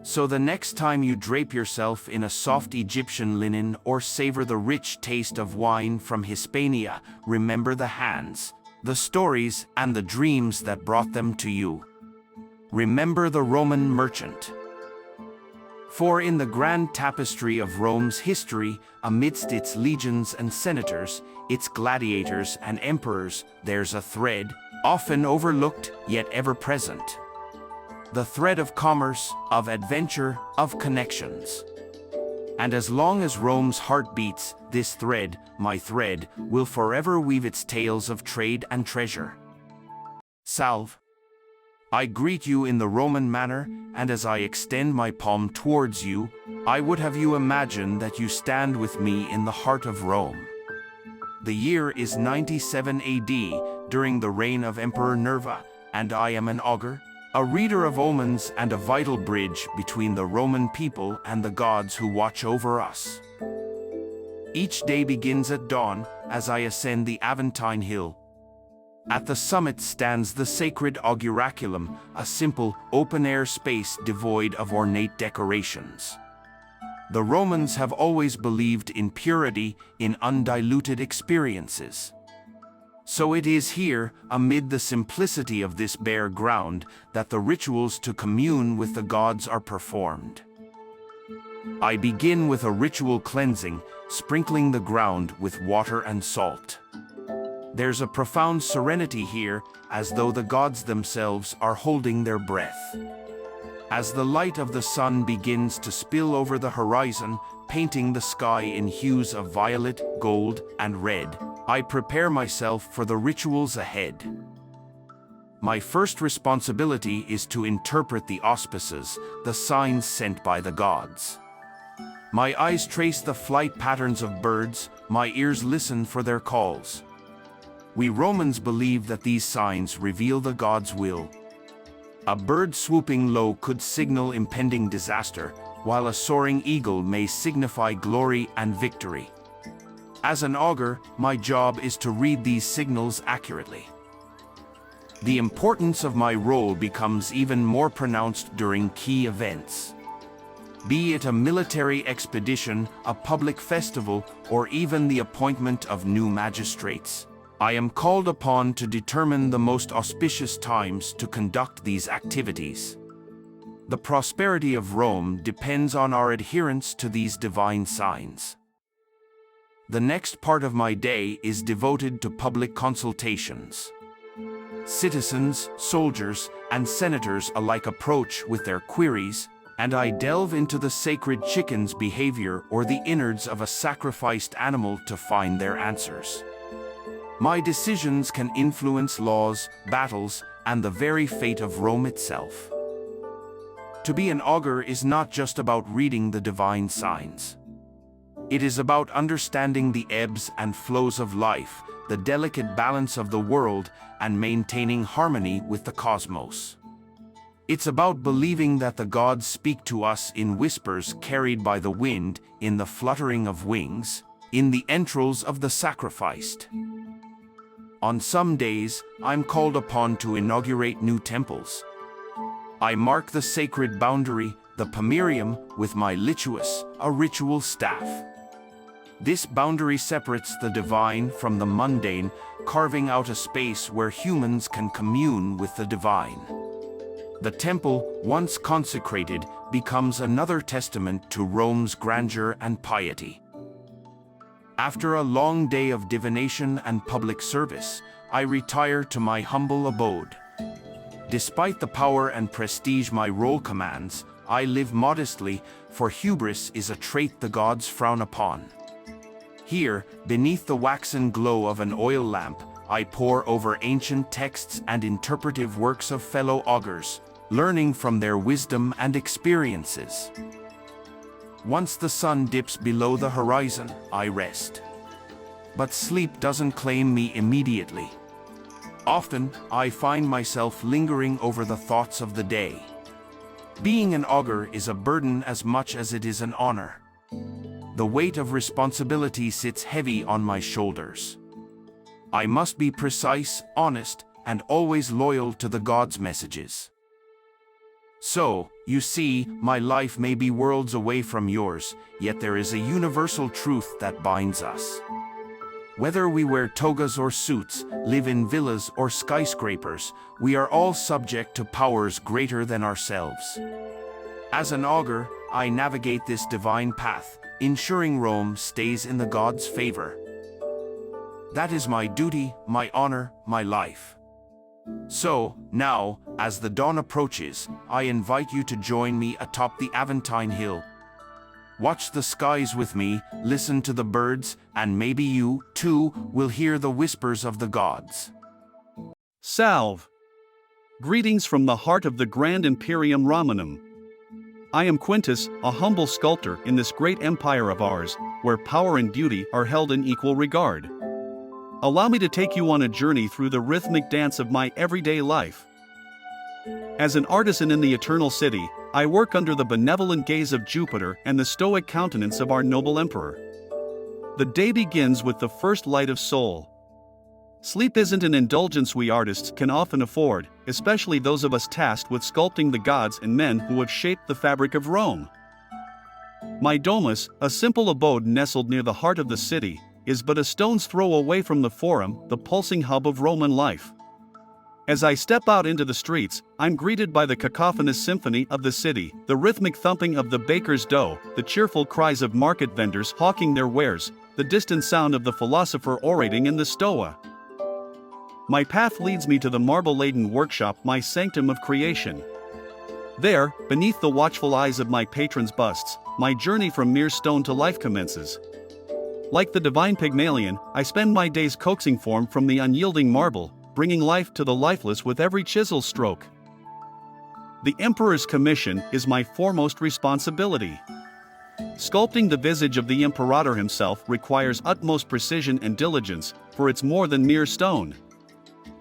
So the next time you drape yourself in a soft Egyptian linen or savor the rich taste of wine from Hispania, remember the hands, the stories, and the dreams that brought them to you. Remember the Roman merchant. For in the grand tapestry of Rome's history, amidst its legions and senators, its gladiators and emperors, there's a thread, often overlooked yet ever present. The thread of commerce, of adventure, of connections. And as long as Rome's heart beats, this thread, my thread, will forever weave its tales of trade and treasure. Salve. I greet you in the Roman manner, and as I extend my palm towards you, I would have you imagine that you stand with me in the heart of Rome. The year is 97 AD, during the reign of Emperor Nerva, and I am an augur, a reader of omens and a vital bridge between the Roman people and the gods who watch over us. Each day begins at dawn, as I ascend the Aventine Hill. At the summit stands the sacred Auguraculum, a simple, open-air space devoid of ornate decorations. The Romans have always believed in purity, in undiluted experiences. So it is here, amid the simplicity of this bare ground, that the rituals to commune with the gods are performed. I begin with a ritual cleansing, sprinkling the ground with water and salt. There's a profound serenity here, as though the gods themselves are holding their breath. As the light of the sun begins to spill over the horizon, painting the sky in hues of violet, gold, and red, I prepare myself for the rituals ahead. My first responsibility is to interpret the auspices, the signs sent by the gods. My eyes trace the flight patterns of birds, my ears listen for their calls. We Romans believe that these signs reveal the gods' will. A bird swooping low could signal impending disaster, while a soaring eagle may signify glory and victory. As an augur, my job is to read these signals accurately. The importance of my role becomes even more pronounced during key events. Be it a military expedition, a public festival, or even the appointment of new magistrates, I am called upon to determine the most auspicious times to conduct these activities. The prosperity of Rome depends on our adherence to these divine signs. The next part of my day is devoted to public consultations. Citizens, soldiers, and senators alike approach with their queries, and I delve into the sacred chicken's behavior or the innards of a sacrificed animal to find their answers. My decisions can influence laws, battles, and the very fate of Rome itself. To be an augur is not just about reading the divine signs. It is about understanding the ebbs and flows of life, the delicate balance of the world, and maintaining harmony with the cosmos. It's about believing that the gods speak to us in whispers carried by the wind, in the fluttering of wings, in the entrails of the sacrificed. On some days, I'm called upon to inaugurate new temples. I mark the sacred boundary, the pomerium, with my Lucius, a ritual staff. This boundary separates the divine from the mundane, carving out a space where humans can commune with the divine. The temple, once consecrated, becomes another testament to Rome's grandeur and piety. After a long day of divination and public service, I retire to my humble abode. Despite the power and prestige my role commands, I live modestly, for hubris is a trait the gods frown upon. Here, beneath the waxen glow of an oil lamp, I pore over ancient texts and interpretive works of fellow augurs, learning from their wisdom and experiences. Once the sun dips below the horizon, I rest. But sleep doesn't claim me immediately. Often, I find myself lingering over the thoughts of the day. Being an augur is a burden as much as it is an honor. The weight of responsibility sits heavy on my shoulders. I must be precise, honest, and always loyal to the gods' messages. So, you see, my life may be worlds away from yours, yet there is a universal truth that binds us. Whether we wear togas or suits, live in villas or skyscrapers, we are all subject to powers greater than ourselves. As an augur, I navigate this divine path, ensuring Rome stays in the gods' favor. That is my duty, my honor, my life. So, now, as the dawn approaches, I invite you to join me atop the Aventine Hill. Watch the skies with me, listen to the birds, and maybe you, too, will hear the whispers of the gods. Salve! Greetings from the heart of the Grand Imperium Romanum. I am Quintus, a humble sculptor in this great empire of ours, where power and beauty are held in equal regard. Allow me to take you on a journey through the rhythmic dance of my everyday life. As an artisan in the Eternal City, I work under the benevolent gaze of Jupiter and the stoic countenance of our noble emperor. The day begins with the first light of soul. Sleep isn't an indulgence we artists can often afford, especially those of us tasked with sculpting the gods and men who have shaped the fabric of Rome. My domus, a simple abode nestled near the heart of the city, is but a stone's throw away from the Forum, the pulsing hub of Roman life. As I step out into the streets, I'm greeted by the cacophonous symphony of the city, the rhythmic thumping of the baker's dough, the cheerful cries of market vendors hawking their wares, the distant sound of the philosopher orating in the Stoa. My path leads me to the marble-laden workshop, my sanctum of creation. There, beneath the watchful eyes of my patrons' busts, my journey from mere stone to life commences. Like the divine Pygmalion, I spend my days coaxing form from the unyielding marble, bringing life to the lifeless with every chisel stroke. The Emperor's commission is my foremost responsibility. Sculpting the visage of the Imperator himself requires utmost precision and diligence, for it's more than mere stone.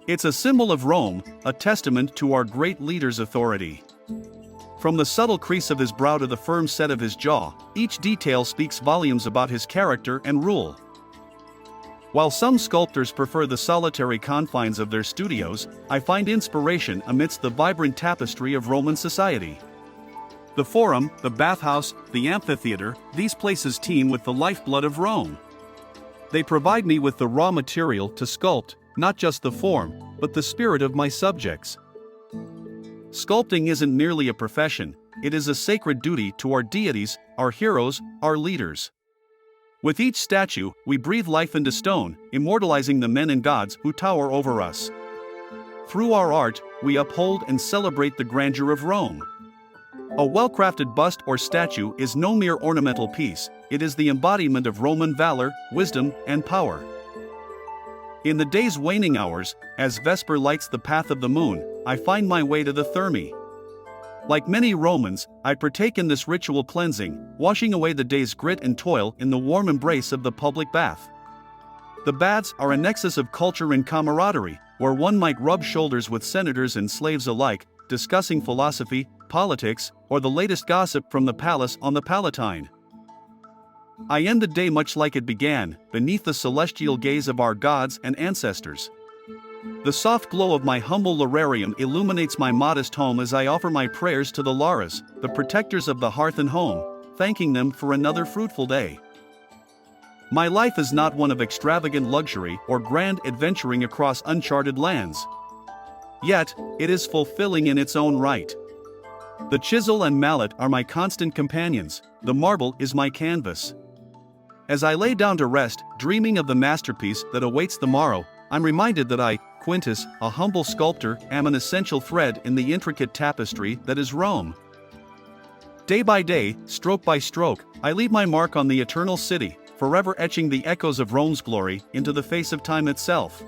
It's a symbol of Rome, a testament to our great leader's authority. From the subtle crease of his brow to the firm set of his jaw, each detail speaks volumes about his character and rule. While some sculptors prefer the solitary confines of their studios, I find inspiration amidst the vibrant tapestry of Roman society. The Forum, the bathhouse, the amphitheater, these places teem with the lifeblood of Rome. They provide me with the raw material to sculpt, not just the form, but the spirit of my subjects. Sculpting isn't merely a profession, it is a sacred duty to our deities, our heroes, our leaders. With each statue, we breathe life into stone, immortalizing the men and gods who tower over us. Through our art, we uphold and celebrate the grandeur of Rome. A well-crafted bust or statue is no mere ornamental piece, it is the embodiment of Roman valor, wisdom, and power. In the day's waning hours, as Vesper lights the path of the moon, I find my way to the Thermae. Like many Romans, I partake in this ritual cleansing, washing away the day's grit and toil in the warm embrace of the public bath. The baths are a nexus of culture and camaraderie, where one might rub shoulders with senators and slaves alike, discussing philosophy, politics, or the latest gossip from the palace on the Palatine. I end the day much like it began, beneath the celestial gaze of our gods and ancestors. The soft glow of my humble lararium illuminates my modest home as I offer my prayers to the Lares, the protectors of the hearth and home, thanking them for another fruitful day. My life is not one of extravagant luxury or grand adventuring across uncharted lands. Yet, it is fulfilling in its own right. The chisel and mallet are my constant companions, the marble is my canvas. As I lay down to rest, dreaming of the masterpiece that awaits the morrow, I'm reminded that I, Quintus, a humble sculptor, am an essential thread in the intricate tapestry that is Rome. Day by day, stroke by stroke, I leave my mark on the eternal city, forever etching the echoes of Rome's glory into the face of time itself.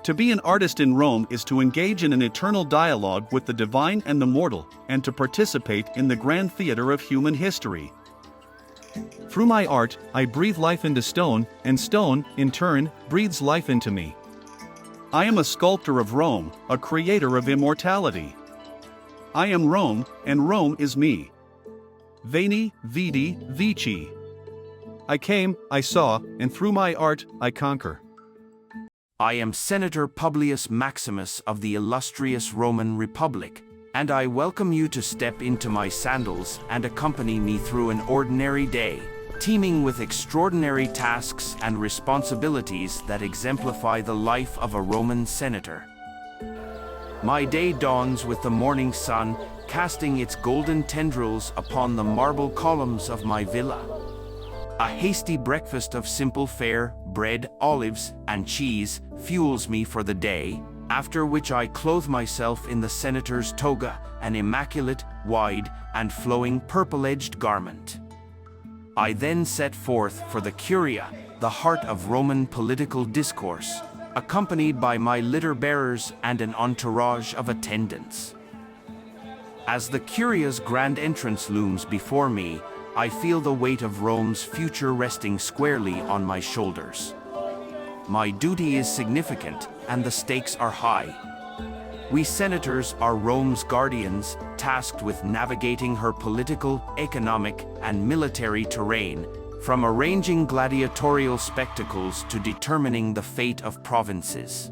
To be an artist in Rome is to engage in an eternal dialogue with the divine and the mortal, and to participate in the grand theater of human history. Through my art, I breathe life into stone, and stone, in turn, breathes life into me. I am a sculptor of Rome, a creator of immortality. I am Rome, and Rome is me. Veni, vidi, vici. I came, I saw, and through my art, I conquer. I am Senator Publius Maximus of the illustrious Roman Republic, and I welcome you to step into my sandals and accompany me through an ordinary day, teeming with extraordinary tasks and responsibilities that exemplify the life of a Roman senator. My day dawns with the morning sun, casting its golden tendrils upon the marble columns of my villa. A hasty breakfast of simple fare, bread, olives, and cheese fuels me for the day, after which I clothe myself in the senator's toga, an immaculate, wide, and flowing purple-edged garment. I then set forth for the Curia, the heart of Roman political discourse, accompanied by my litter-bearers and an entourage of attendants. As the Curia's grand entrance looms before me, I feel the weight of Rome's future resting squarely on my shoulders. My duty is significant, and the stakes are high. We senators are Rome's guardians, tasked with navigating her political, economic, and military terrain, from arranging gladiatorial spectacles to determining the fate of provinces.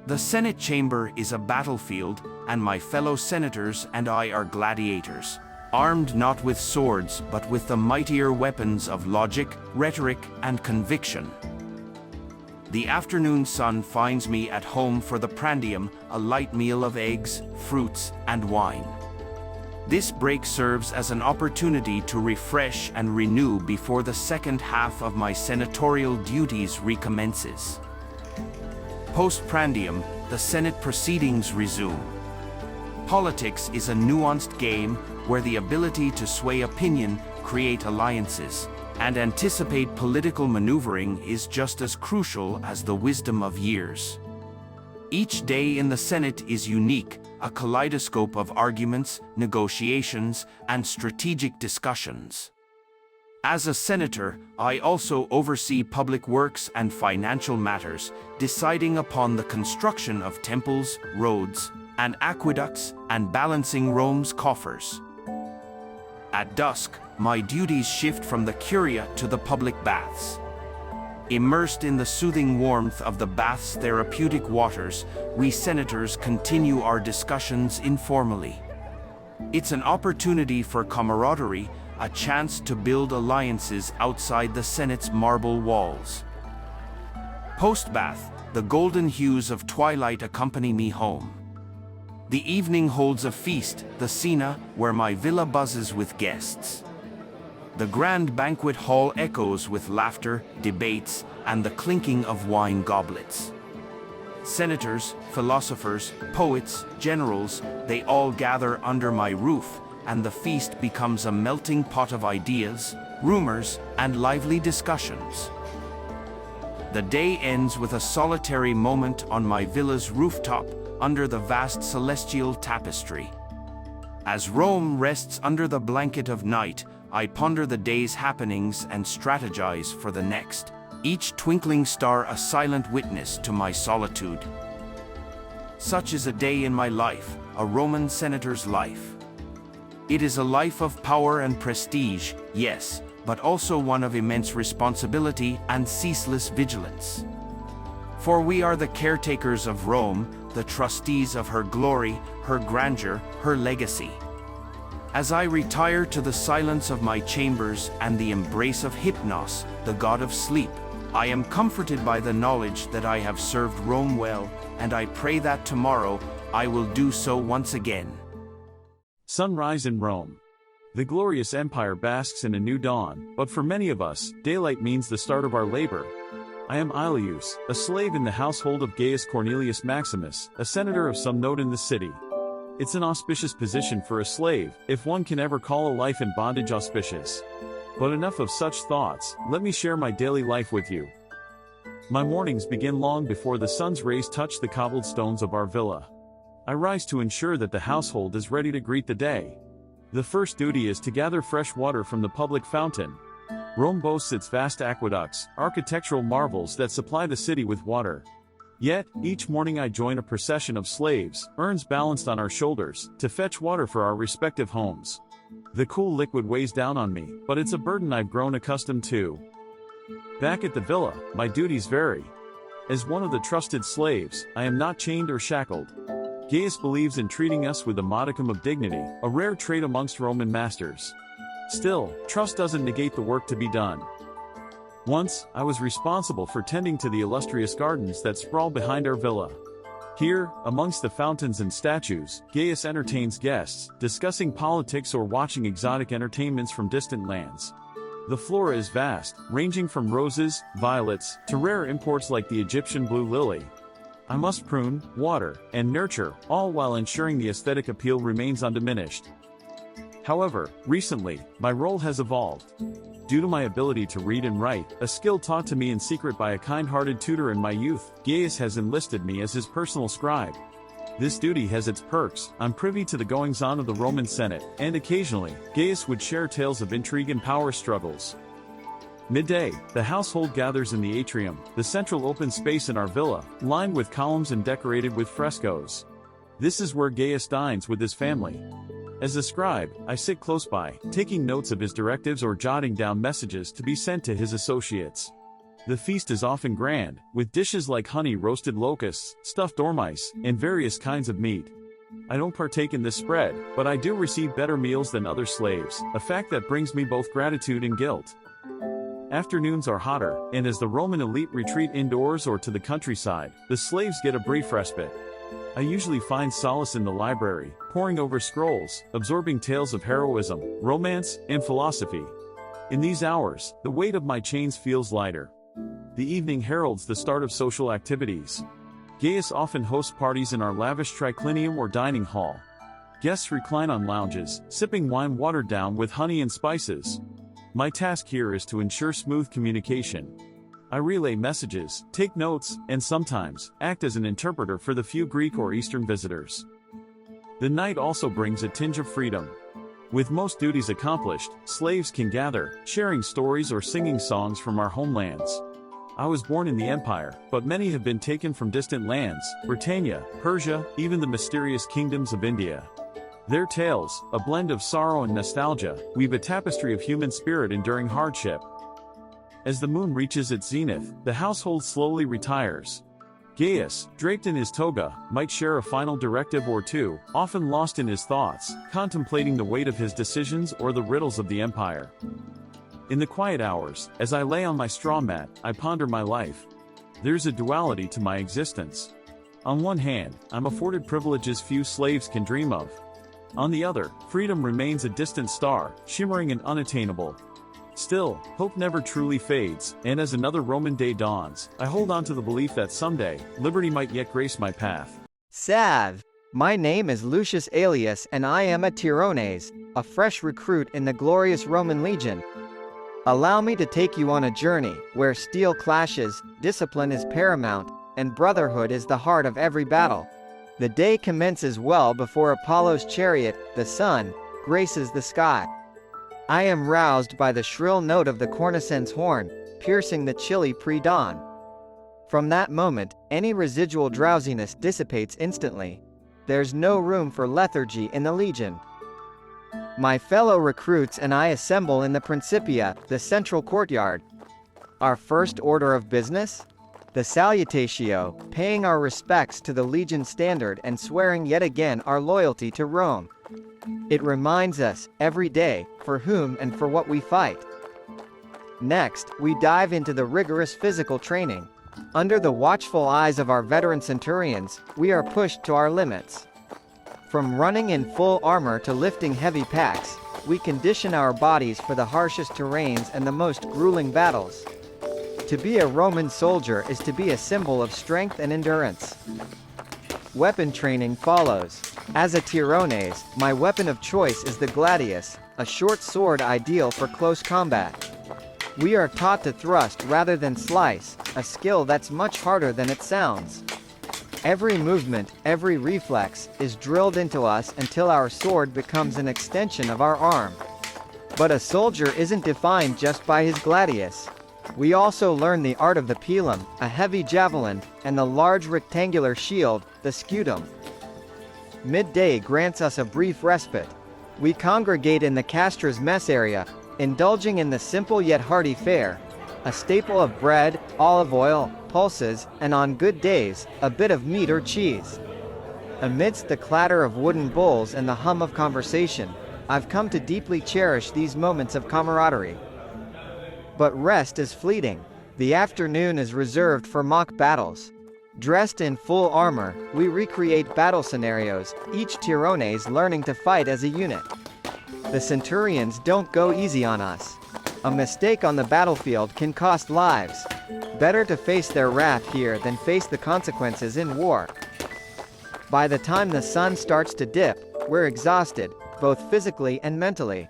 The Senate chamber is a battlefield, and my fellow senators and I are gladiators, armed not with swords but with the mightier weapons of logic, rhetoric, and conviction. The afternoon sun finds me at home for the prandium, a light meal of eggs, fruits, and wine. This break serves as an opportunity to refresh and renew before the second half of my senatorial duties recommences. Post-prandium, the Senate proceedings resume. Politics is a nuanced game where the ability to sway opinion, create alliances, and anticipate political maneuvering is just as crucial as the wisdom of years. Each day in the Senate is unique, a kaleidoscope of arguments, negotiations, and strategic discussions. As a senator, I also oversee public works and financial matters, deciding upon the construction of temples, roads, and aqueducts, and balancing Rome's coffers. At dusk, my duties shift from the Curia to the public baths. Immersed in the soothing warmth of the bath's therapeutic waters, we senators continue our discussions informally. It's an opportunity for camaraderie, a chance to build alliances outside the Senate's marble walls. Post-bath, the golden hues of twilight accompany me home. The evening holds a feast, the Cena, where my villa buzzes with guests. The grand banquet hall echoes with laughter, debates, and the clinking of wine goblets. Senators, philosophers, poets, generals, they all gather under my roof, and the feast becomes a melting pot of ideas, rumors, and lively discussions. The day ends with a solitary moment on my villa's rooftop, under the vast celestial tapestry. As Rome rests under the blanket of night, I ponder the day's happenings and strategize for the next, each twinkling star a silent witness to my solitude. Such is a day in my life, a Roman senator's life. It is a life of power and prestige, yes, but also one of immense responsibility and ceaseless vigilance. For we are the caretakers of Rome, the trustees of her glory, her grandeur, her legacy. As I retire to the silence of my chambers and the embrace of Hypnos, the god of sleep, I am comforted by the knowledge that I have served Rome well, and I pray that tomorrow I will do so once again. Sunrise in Rome. The glorious empire basks in a new dawn, but for many of us, daylight means the start of our labor. I am Aelius, a slave in the household of Gaius Cornelius Maximus, a senator of some note in the city. It's an auspicious position for a slave, if one can ever call a life in bondage auspicious. But enough of such thoughts, let me share my daily life with you. My mornings begin long before the sun's rays touch the cobbled stones of our villa. I rise to ensure that the household is ready to greet the day. The first duty is to gather fresh water from the public fountain. Rome boasts its vast aqueducts, architectural marvels that supply the city with water. Yet, each morning I join a procession of slaves, urns balanced on our shoulders, to fetch water for our respective homes. The cool liquid weighs down on me, but it's a burden I've grown accustomed to. Back at the villa, my duties vary. As one of the trusted slaves, I am not chained or shackled. Gaius believes in treating us with a modicum of dignity, a rare trait amongst Roman masters. Still, trust doesn't negate the work to be done. Once, I was responsible for tending to the illustrious gardens that sprawl behind our villa. Here, amongst the fountains and statues, Gaius entertains guests, discussing politics or watching exotic entertainments from distant lands. The flora is vast, ranging from roses, violets, to rare imports like the Egyptian blue lily. I must prune, water, and nurture, all while ensuring the aesthetic appeal remains undiminished. However, recently, my role has evolved. Due to my ability to read and write, a skill taught to me in secret by a kind-hearted tutor in my youth, Gaius has enlisted me as his personal scribe. This duty has its perks. I'm privy to the goings-on of the Roman Senate, and occasionally, Gaius would share tales of intrigue and power struggles. Midday, the household gathers in the atrium, the central open space in our villa, lined with columns and decorated with frescoes. This is where Gaius dines with his family. As a scribe, I sit close by, taking notes of his directives or jotting down messages to be sent to his associates. The feast is often grand, with dishes like honey-roasted locusts, stuffed dormice, and various kinds of meat. I don't partake in this spread, but I do receive better meals than other slaves, a fact that brings me both gratitude and guilt. Afternoons are hotter, and as the Roman elite retreat indoors or to the countryside, the slaves get a brief respite. I usually find solace in the library, poring over scrolls, absorbing tales of heroism, romance, and philosophy. In these hours, the weight of my chains feels lighter. The evening heralds the start of social activities. Gaius often hosts parties in our lavish triclinium or dining hall. Guests recline on lounges, sipping wine watered down with honey and spices. My task here is to ensure smooth communication. I relay messages, take notes, and sometimes, act as an interpreter for the few Greek or Eastern visitors. The night also brings a tinge of freedom. With most duties accomplished, slaves can gather, sharing stories or singing songs from our homelands. I was born in the empire, but many have been taken from distant lands, Britannia, Persia, even the mysterious kingdoms of India. Their tales, a blend of sorrow and nostalgia, weave a tapestry of human spirit enduring hardship. As the moon reaches its zenith, the household slowly retires. Gaius, draped in his toga, might share a final directive or two, often lost in his thoughts, contemplating the weight of his decisions or the riddles of the empire. In the quiet hours, as I lay on my straw mat, I ponder my life. There's a duality to my existence. On one hand, I'm afforded privileges few slaves can dream of. On the other, freedom remains a distant star, shimmering and unattainable. Still, hope never truly fades, and as another Roman day dawns, I hold on to the belief that someday, liberty might yet grace my path. Salve! My name is Lucius Aelius and I am a Tirones, a fresh recruit in the glorious Roman legion. Allow me to take you on a journey, where steel clashes, discipline is paramount, and brotherhood is the heart of every battle. The day commences well before Apollo's chariot, the sun, graces the sky. I am roused by the shrill note of the cornicen's horn, piercing the chilly pre-dawn. From that moment, any residual drowsiness dissipates instantly. There's no room for lethargy in the legion. My fellow recruits and I assemble in the Principia, the central courtyard. Our first order of business? The salutatio, paying our respects to the legion standard and swearing yet again our loyalty to Rome. It reminds us, every day, for whom and for what we fight. Next, we dive into the rigorous physical training. Under the watchful eyes of our veteran centurions, we are pushed to our limits. From running in full armor to lifting heavy packs, we condition our bodies for the harshest terrains and the most grueling battles. To be a Roman soldier is to be a symbol of strength and endurance. weapon training follows. As a Tirones, my weapon of choice is the gladius, a short sword ideal for close combat. We are taught to thrust rather than slice, a skill that's much harder than it sounds. Every movement, every reflex, is drilled into us until our sword becomes an extension of our arm. But a soldier isn't defined just by his gladius. We also learn the art of the pilum, a heavy javelin, and the large rectangular shield, the scutum. Midday grants us a brief respite. We congregate in the castra's mess area, indulging in the simple yet hearty fare, a staple of bread, olive oil, pulses, and on good days, a bit of meat or cheese. Amidst the clatter of wooden bowls and the hum of conversation, I've come to deeply cherish these moments of camaraderie. But rest is fleeting. The afternoon is reserved for mock battles. Dressed in full armor, we recreate battle scenarios, each Tirones learning to fight as a unit. The Centurions don't go easy on us. A mistake on the battlefield can cost lives. Better to face their wrath here than face the consequences in war. By the time the sun starts to dip, we're exhausted, both physically and mentally.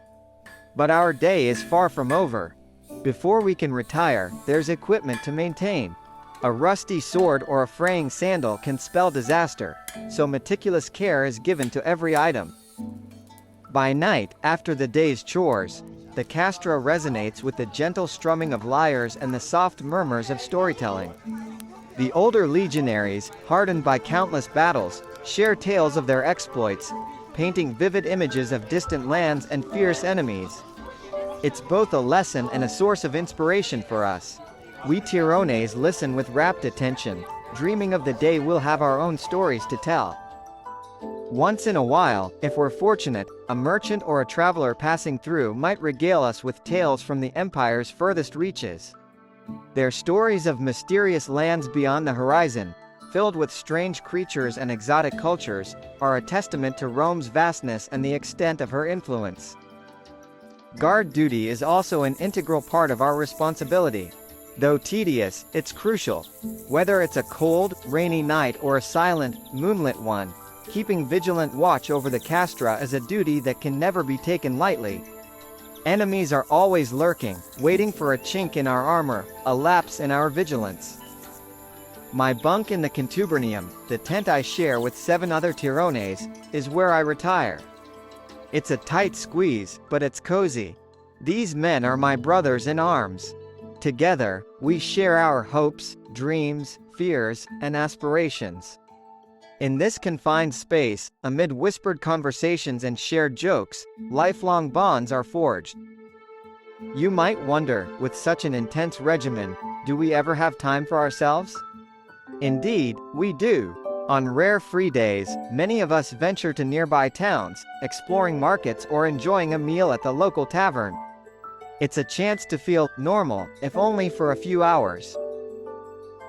But our day is far from over. Before we can retire, there's equipment to maintain. A rusty sword or a fraying sandal can spell disaster, so meticulous care is given to every item. By night, after the day's chores, the castra resonates with the gentle strumming of lyres and the soft murmurs of storytelling. The older legionaries, hardened by countless battles, share tales of their exploits, painting vivid images of distant lands and fierce enemies. It's both a lesson and a source of inspiration for us. We Tirones listen with rapt attention, dreaming of the day we'll have our own stories to tell. Once in a while, if we're fortunate, a merchant or a traveler passing through might regale us with tales from the Empire's furthest reaches. Their stories of mysterious lands beyond the horizon, filled with strange creatures and exotic cultures, are a testament to Rome's vastness and the extent of her influence. Guard duty is also an integral part of our responsibility. Though tedious, it's crucial. Whether it's a cold, rainy night or a silent, moonlit one, keeping vigilant watch over the castra is a duty that can never be taken lightly. Enemies are always lurking, waiting for a chink in our armor, a lapse in our vigilance. My bunk in the contubernium, the tent I share with 7 other Tirones, is where I retire. It's a tight squeeze, but it's cozy. These men are my brothers in arms. Together, we share our hopes, dreams, fears, and aspirations. In this confined space, amid whispered conversations and shared jokes, lifelong bonds are forged. You might wonder, with such an intense regimen, do we ever have time for ourselves? Indeed, we do. On rare free days, many of us venture to nearby towns, exploring markets or enjoying a meal at the local tavern. It's a chance to feel normal, if only for a few hours.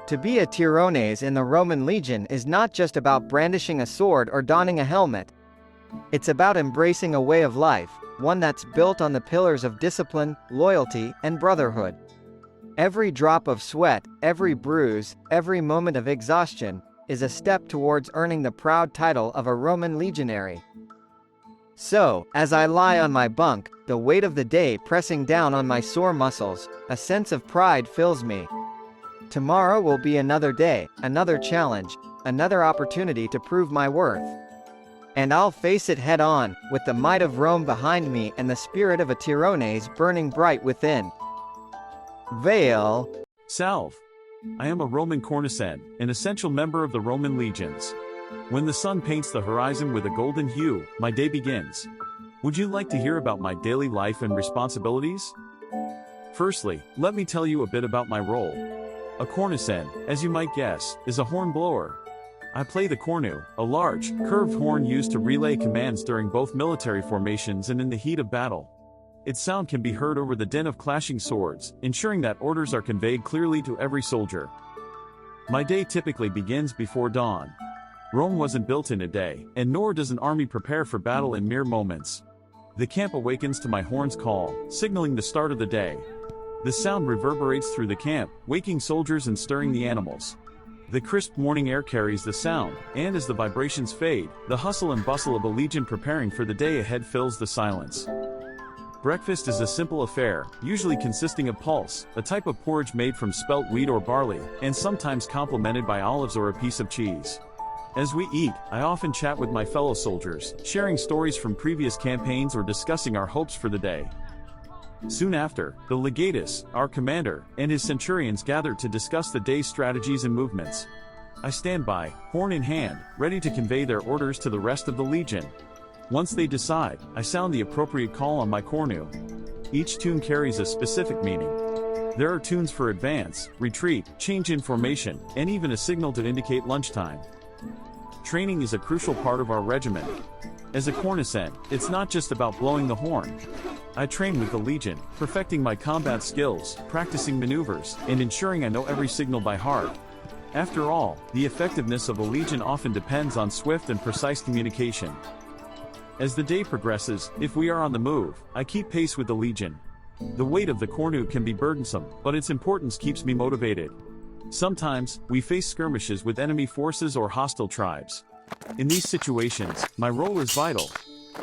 To be a Tirones in the Roman legion is not just about brandishing a sword or donning a helmet. It's about embracing a way of life, one that's built on the pillars of discipline, loyalty, and brotherhood. Every drop of sweat, every bruise, every moment of exhaustion, is a step towards earning the proud title of a Roman legionary. So, as I lie on my bunk, the weight of the day pressing down on my sore muscles, a sense of pride fills me. Tomorrow will be another day, another challenge, another opportunity to prove my worth. And I'll face it head on, with the might of Rome behind me and the spirit of a Tirones burning bright within. Veil. Salve. I am a Roman courtesan, an essential member of the Roman legions. When the sun paints the horizon with a golden hue, my day begins. Would you like to hear about my daily life and responsibilities? Firstly, let me tell you a bit about my role. A courtesan, as you might guess, is a horn blower. I play the cornu, a large, curved horn used to relay commands during both military formations and in the heat of battle. Its sound can be heard over the din of clashing swords, ensuring that orders are conveyed clearly to every soldier. My day typically begins before dawn. Rome wasn't built in a day, and nor does an army prepare for battle in mere moments. The camp awakens to my horn's call, signaling the start of the day. The sound reverberates through the camp, waking soldiers and stirring the animals. The crisp morning air carries the sound, and as the vibrations fade, the hustle and bustle of a legion preparing for the day ahead fills the silence. Breakfast is a simple affair, usually consisting of pulse, a type of porridge made from spelt wheat or barley, and sometimes complemented by olives or a piece of cheese. As we eat, I often chat with my fellow soldiers, sharing stories from previous campaigns or discussing our hopes for the day. Soon after, the legatus, our commander, and his centurions gather to discuss the day's strategies and movements. I stand by, horn in hand, ready to convey their orders to the rest of the legion. Once they decide, I sound the appropriate call on my cornu. Each tune carries a specific meaning. There are tunes for advance, retreat, change in formation, and even a signal to indicate lunchtime. Training is a crucial part of our regiment. As a cornicent, it's not just about blowing the horn. I train with the Legion, perfecting my combat skills, practicing maneuvers, and ensuring I know every signal by heart. After all, the effectiveness of a Legion often depends on swift and precise communication. As the day progresses, if we are on the move, I keep pace with the Legion. The weight of the cornu can be burdensome, but its importance keeps me motivated. Sometimes, we face skirmishes with enemy forces or hostile tribes. In these situations, my role is vital.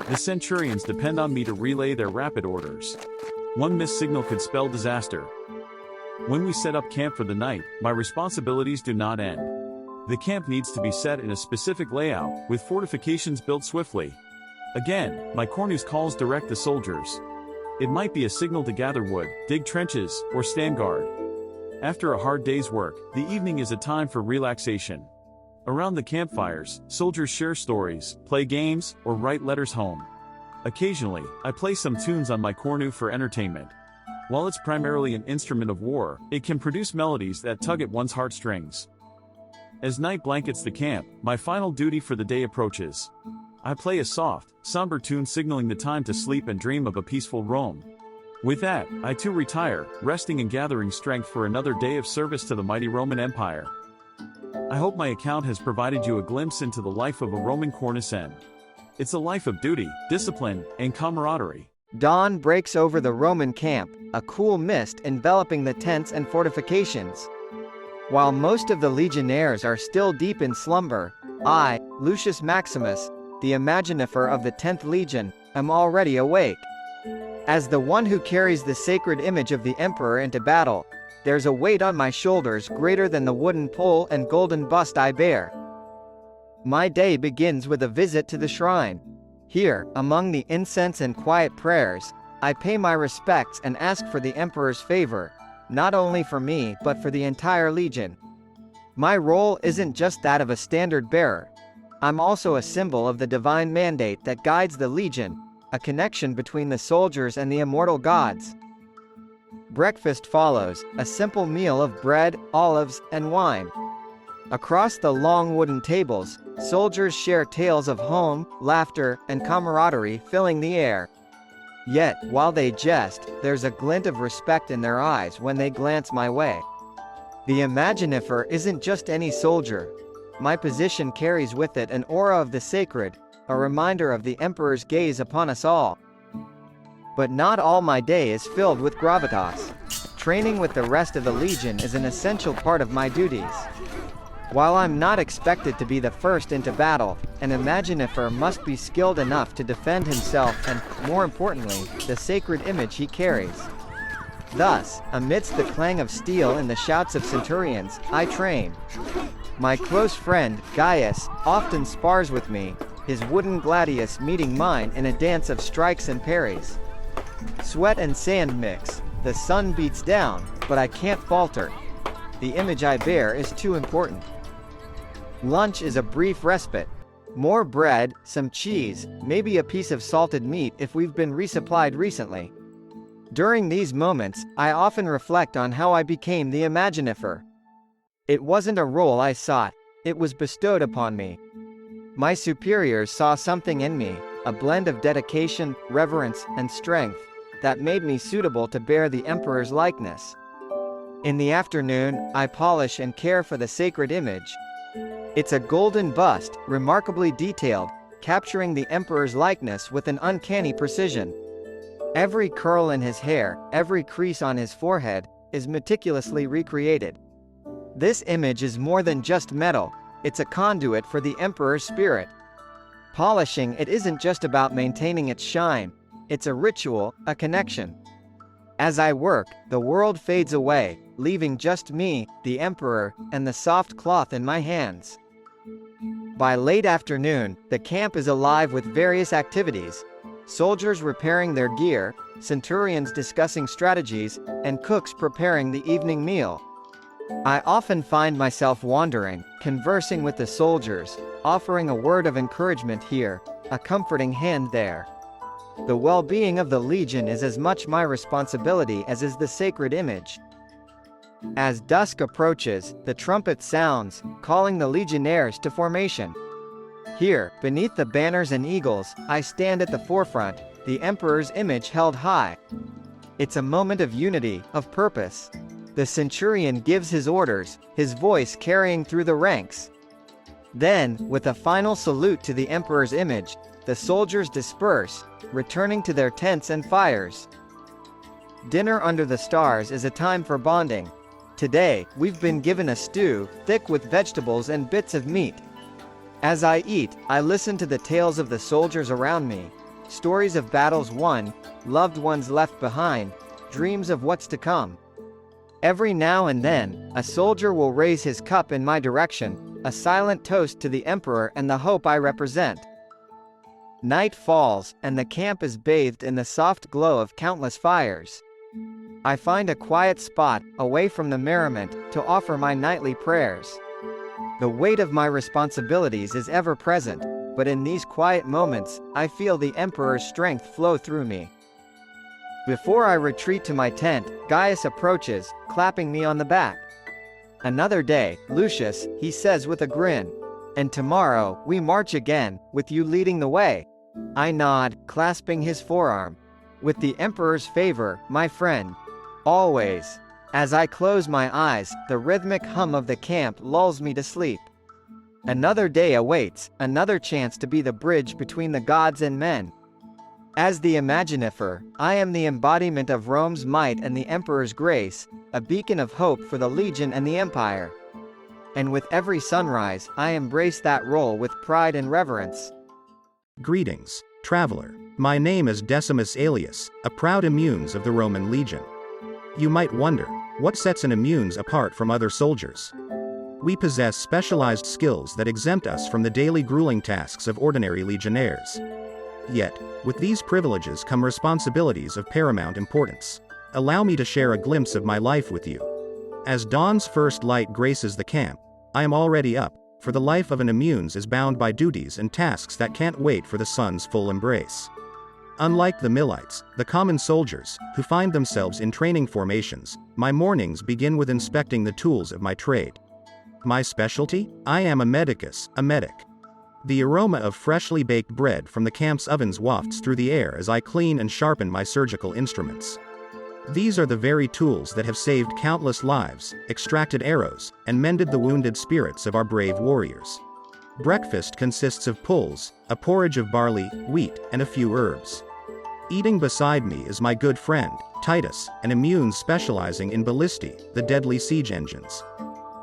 The Centurions depend on me to relay their rapid orders. One missed signal could spell disaster. When we set up camp for the night, my responsibilities do not end. The camp needs to be set in a specific layout, with fortifications built swiftly. Again, my cornu's calls direct the soldiers. It might be a signal to gather wood, dig trenches, or stand guard. After a hard day's work, the evening is a time for relaxation. Around the campfires, soldiers share stories, play games, or write letters home. Occasionally, I play some tunes on my cornu for entertainment. While it's primarily an instrument of war, it can produce melodies that tug at one's heartstrings. As night blankets the camp, my final duty for the day approaches. I play a soft, somber tune signaling the time to sleep and dream of a peaceful Rome. With that, I too retire, resting and gathering strength for another day of service to the mighty Roman Empire. I hope my account has provided you a glimpse into the life of a Roman cornicen. It's a life of duty, discipline, and camaraderie. Dawn breaks over the Roman camp, a cool mist enveloping the tents and fortifications. While most of the legionnaires are still deep in slumber, I, Lucius Maximus, the imaginifer of the 10th Legion, am already awake. As the one who carries the sacred image of the emperor into battle, there's a weight on my shoulders greater than the wooden pole and golden bust I bear. My day begins with a visit to the shrine. Here, among the incense and quiet prayers, I pay my respects and ask for the emperor's favor, not only for me but for the entire legion. My role isn't just that of a standard bearer. I'm also a symbol of the divine mandate that guides the legion, a connection between the soldiers and the immortal gods. Breakfast follows, a simple meal of bread, olives, and wine. Across the long wooden tables, soldiers share tales of home, laughter, and camaraderie filling the air. Yet, while they jest, there's a glint of respect in their eyes when they glance my way. The imaginifer isn't just any soldier. My position carries with it an aura of the sacred, a reminder of the emperor's gaze upon us all. But not all my day is filled with gravitas. Training with the rest of the legion is an essential part of my duties. While I'm not expected to be the first into battle, an imaginifer must be skilled enough to defend himself and, more importantly, the sacred image he carries. Thus, amidst the clang of steel and the shouts of centurions, I train. My close friend, Gaius, often spars with me, his wooden gladius meeting mine in a dance of strikes and parries. Sweat and sand mix, the sun beats down, but I can't falter. The image I bear is too important. Lunch is a brief respite. More bread, some cheese, maybe a piece of salted meat if we've been resupplied recently. During these moments, I often reflect on how I became the imaginifer. It wasn't a role I sought, it was bestowed upon me. My superiors saw something in me, a blend of dedication, reverence, and strength, that made me suitable to bear the emperor's likeness. In the afternoon, I polish and care for the sacred image. It's a golden bust, remarkably detailed, capturing the emperor's likeness with an uncanny precision. Every curl in his hair, every crease on his forehead, is meticulously recreated. This image is more than just metal, it's a conduit for the Emperor's spirit. Polishing it isn't just about maintaining its shine, it's a ritual, a connection. As I work, the world fades away, leaving just me, the Emperor, and the soft cloth in my hands. By late afternoon, the camp is alive with various activities: soldiers repairing their gear, centurions discussing strategies, and cooks preparing the evening meal. I often find myself wandering, conversing with the soldiers, offering a word of encouragement here, a comforting hand there. The well-being of the legion is as much my responsibility as is the sacred image. As dusk approaches, the trumpet sounds, calling the legionnaires to formation. Here, beneath the banners and eagles, I stand at the forefront, the Emperor's image held high. It's a moment of unity, of purpose. The Centurion gives his orders, his voice carrying through the ranks. Then, with a final salute to the Emperor's image, the soldiers disperse, returning to their tents and fires. Dinner under the stars is a time for bonding. Today, we've been given a stew, thick with vegetables and bits of meat. As I eat, I listen to the tales of the soldiers around me. Stories of battles won, loved ones left behind, dreams of what's to come. Every now and then, a soldier will raise his cup in my direction, a silent toast to the Emperor and the hope I represent. Night falls, and the camp is bathed in the soft glow of countless fires. I find a quiet spot, away from the merriment, to offer my nightly prayers. The weight of my responsibilities is ever present, but in these quiet moments, I feel the Emperor's strength flow through me. Before I retreat to my tent, Gaius approaches, clapping me on the back. "Another day, Lucius," he says with a grin. "And tomorrow, we march again, with you leading the way." I nod, clasping his forearm. "With the Emperor's favor, my friend. Always." As I close my eyes, the rhythmic hum of the camp lulls me to sleep. Another day awaits, another chance to be the bridge between the gods and men. As the Imaginifer, I am the embodiment of Rome's might and the Emperor's grace, a beacon of hope for the Legion and the Empire. And with every sunrise, I embrace that role with pride and reverence. Greetings, traveler. My name is Decimus Aelius, a proud immunes of the Roman Legion. You might wonder, what sets an immunes apart from other soldiers? We possess specialized skills that exempt us from the daily grueling tasks of ordinary legionnaires. Yet, with these privileges come responsibilities of paramount importance. Allow me to share a glimpse of my life with you. As dawn's first light graces the camp, I am already up, for the life of an immunes is bound by duties and tasks that can't wait for the sun's full embrace. Unlike the Millites, the common soldiers, who find themselves in training formations, my mornings begin with inspecting the tools of my trade. My specialty? I am a medicus, a medic. The aroma of freshly baked bread from the camp's ovens wafts through the air as I clean and sharpen my surgical instruments. These are the very tools that have saved countless lives, extracted arrows, and mended the wounded spirits of our brave warriors. Breakfast consists of pulse, a porridge of barley, wheat, and a few herbs. Eating beside me is my good friend, Titus, an immune specializing in ballistae, the deadly siege engines.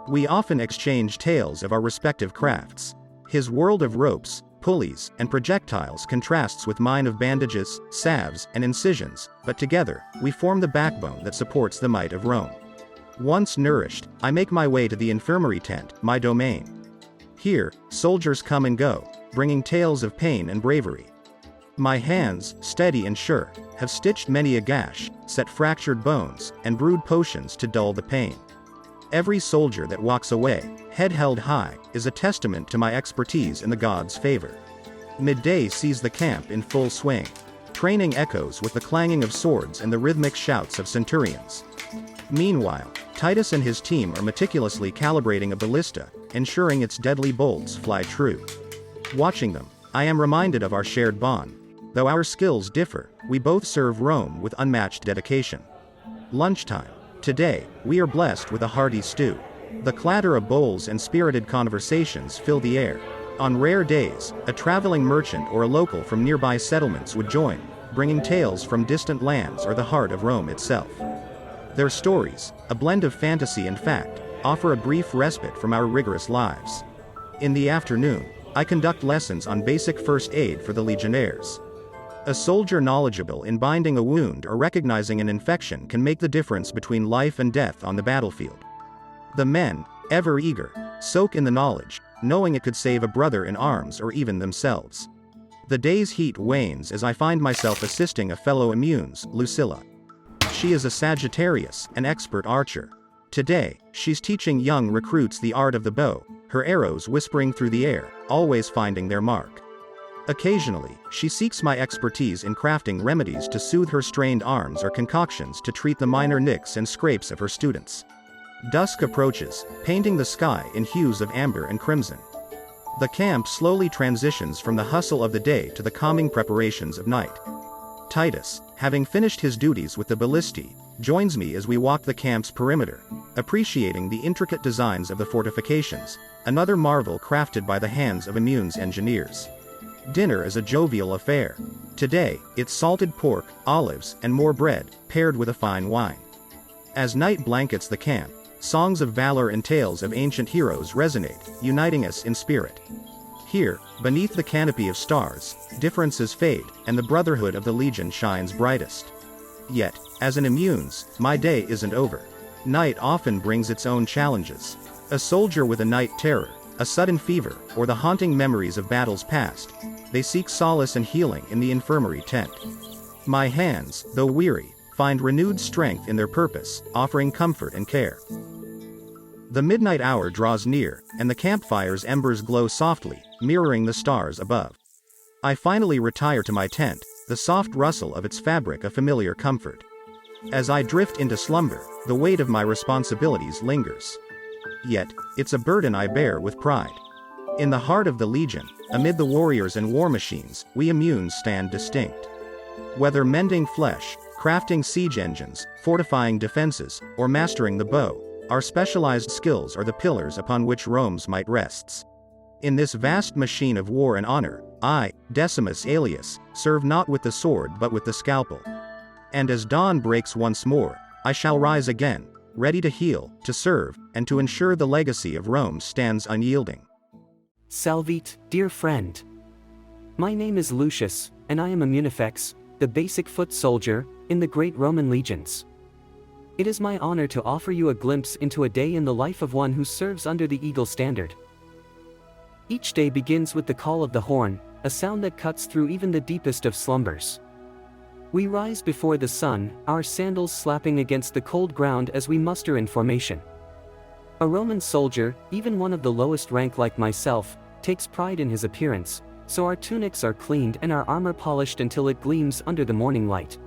We often exchange tales of our respective crafts. His world of ropes, pulleys, and projectiles contrasts with mine of bandages, salves, and incisions, but together, we form the backbone that supports the might of Rome. Once nourished, I make my way to the infirmary tent, my domain. Here, soldiers come and go, bringing tales of pain and bravery. My hands, steady and sure, have stitched many a gash, set fractured bones, and brewed potions to dull the pain. Every soldier that walks away, head held high, is a testament to my expertise in the gods' favor. Midday sees the camp in full swing. Training echoes with the clanging of swords and the rhythmic shouts of centurions. Meanwhile, Titus and his team are meticulously calibrating a ballista, ensuring its deadly bolts fly true. Watching them, I am reminded of our shared bond. Though our skills differ, we both serve Rome with unmatched dedication. Lunchtime. Today, we are blessed with a hearty stew. The clatter of bowls and spirited conversations fill the air. On rare days, a traveling merchant or a local from nearby settlements would join, bringing tales from distant lands or the heart of Rome itself. Their stories, a blend of fantasy and fact, offer a brief respite from our rigorous lives. In the afternoon, I conduct lessons on basic first aid for the legionnaires. A soldier knowledgeable in binding a wound or recognizing an infection can make the difference between life and death on the battlefield. The men, ever eager, soak in the knowledge, knowing it could save a brother in arms or even themselves. The day's heat wanes as I find myself assisting a fellow immunes, Lucilla. She is a Sagittarius, an expert archer. Today, she's teaching young recruits the art of the bow, her arrows whispering through the air, always finding their mark. Occasionally, she seeks my expertise in crafting remedies to soothe her strained arms or concoctions to treat the minor nicks and scrapes of her students. Dusk approaches, painting the sky in hues of amber and crimson. The camp slowly transitions from the hustle of the day to the calming preparations of night. Titus, having finished his duties with the ballistae, joins me as we walk the camp's perimeter, appreciating the intricate designs of the fortifications, another marvel crafted by the hands of immunes engineers. Dinner is a jovial affair. Today, it's salted pork, olives, and more bread, paired with a fine wine. As night blankets the camp, songs of valor and tales of ancient heroes resonate, uniting us in spirit. Here, beneath the canopy of stars, differences fade, and the brotherhood of the Legion shines brightest. Yet, as an immunes, my day isn't over. Night often brings its own challenges. A soldier with a night terror, a sudden fever, or the haunting memories of battles past, they seek solace and healing in the infirmary tent. My hands, though weary, find renewed strength in their purpose, offering comfort and care. The midnight hour draws near, and the campfire's embers glow softly, mirroring the stars above. I finally retire to my tent, the soft rustle of its fabric a familiar comfort. As I drift into slumber, the weight of my responsibilities lingers. Yet, it's a burden I bear with pride. In the heart of the Legion, amid the warriors and war machines, we immunes stand distinct. Whether mending flesh, crafting siege engines, fortifying defenses, or mastering the bow, our specialized skills are the pillars upon which Rome's might rests. In this vast machine of war and honor, I, Decimus Aelius, serve not with the sword but with the scalpel. And as dawn breaks once more, I shall rise again, ready to heal, to serve, and to ensure the legacy of Rome stands unyielding. Salvete, dear friend. My name is Lucius, and I am a Munifex, the basic foot soldier, in the great Roman legions. It is my honor to offer you a glimpse into a day in the life of one who serves under the eagle standard. Each day begins with the call of the horn, a sound that cuts through even the deepest of slumbers. We rise before the sun, our sandals slapping against the cold ground as we muster in formation. A Roman soldier, even one of the lowest rank like myself, takes pride in his appearance, so our tunics are cleaned and our armor polished until it gleams under the morning light.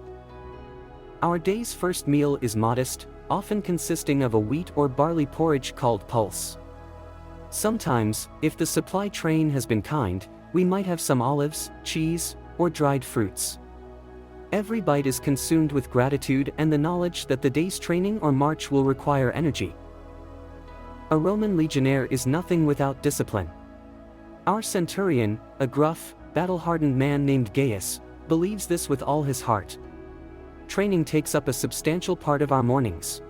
Our day's first meal is modest, often consisting of a wheat or barley porridge called pulse. Sometimes, if the supply train has been kind, we might have some olives, cheese, or dried fruits. Every bite is consumed with gratitude and the knowledge that the day's training or march will require energy. A Roman legionnaire is nothing without discipline. Our Centurion, a gruff, battle-hardened man named Gaius, believes this with all his heart. Training takes up a substantial part of our mornings.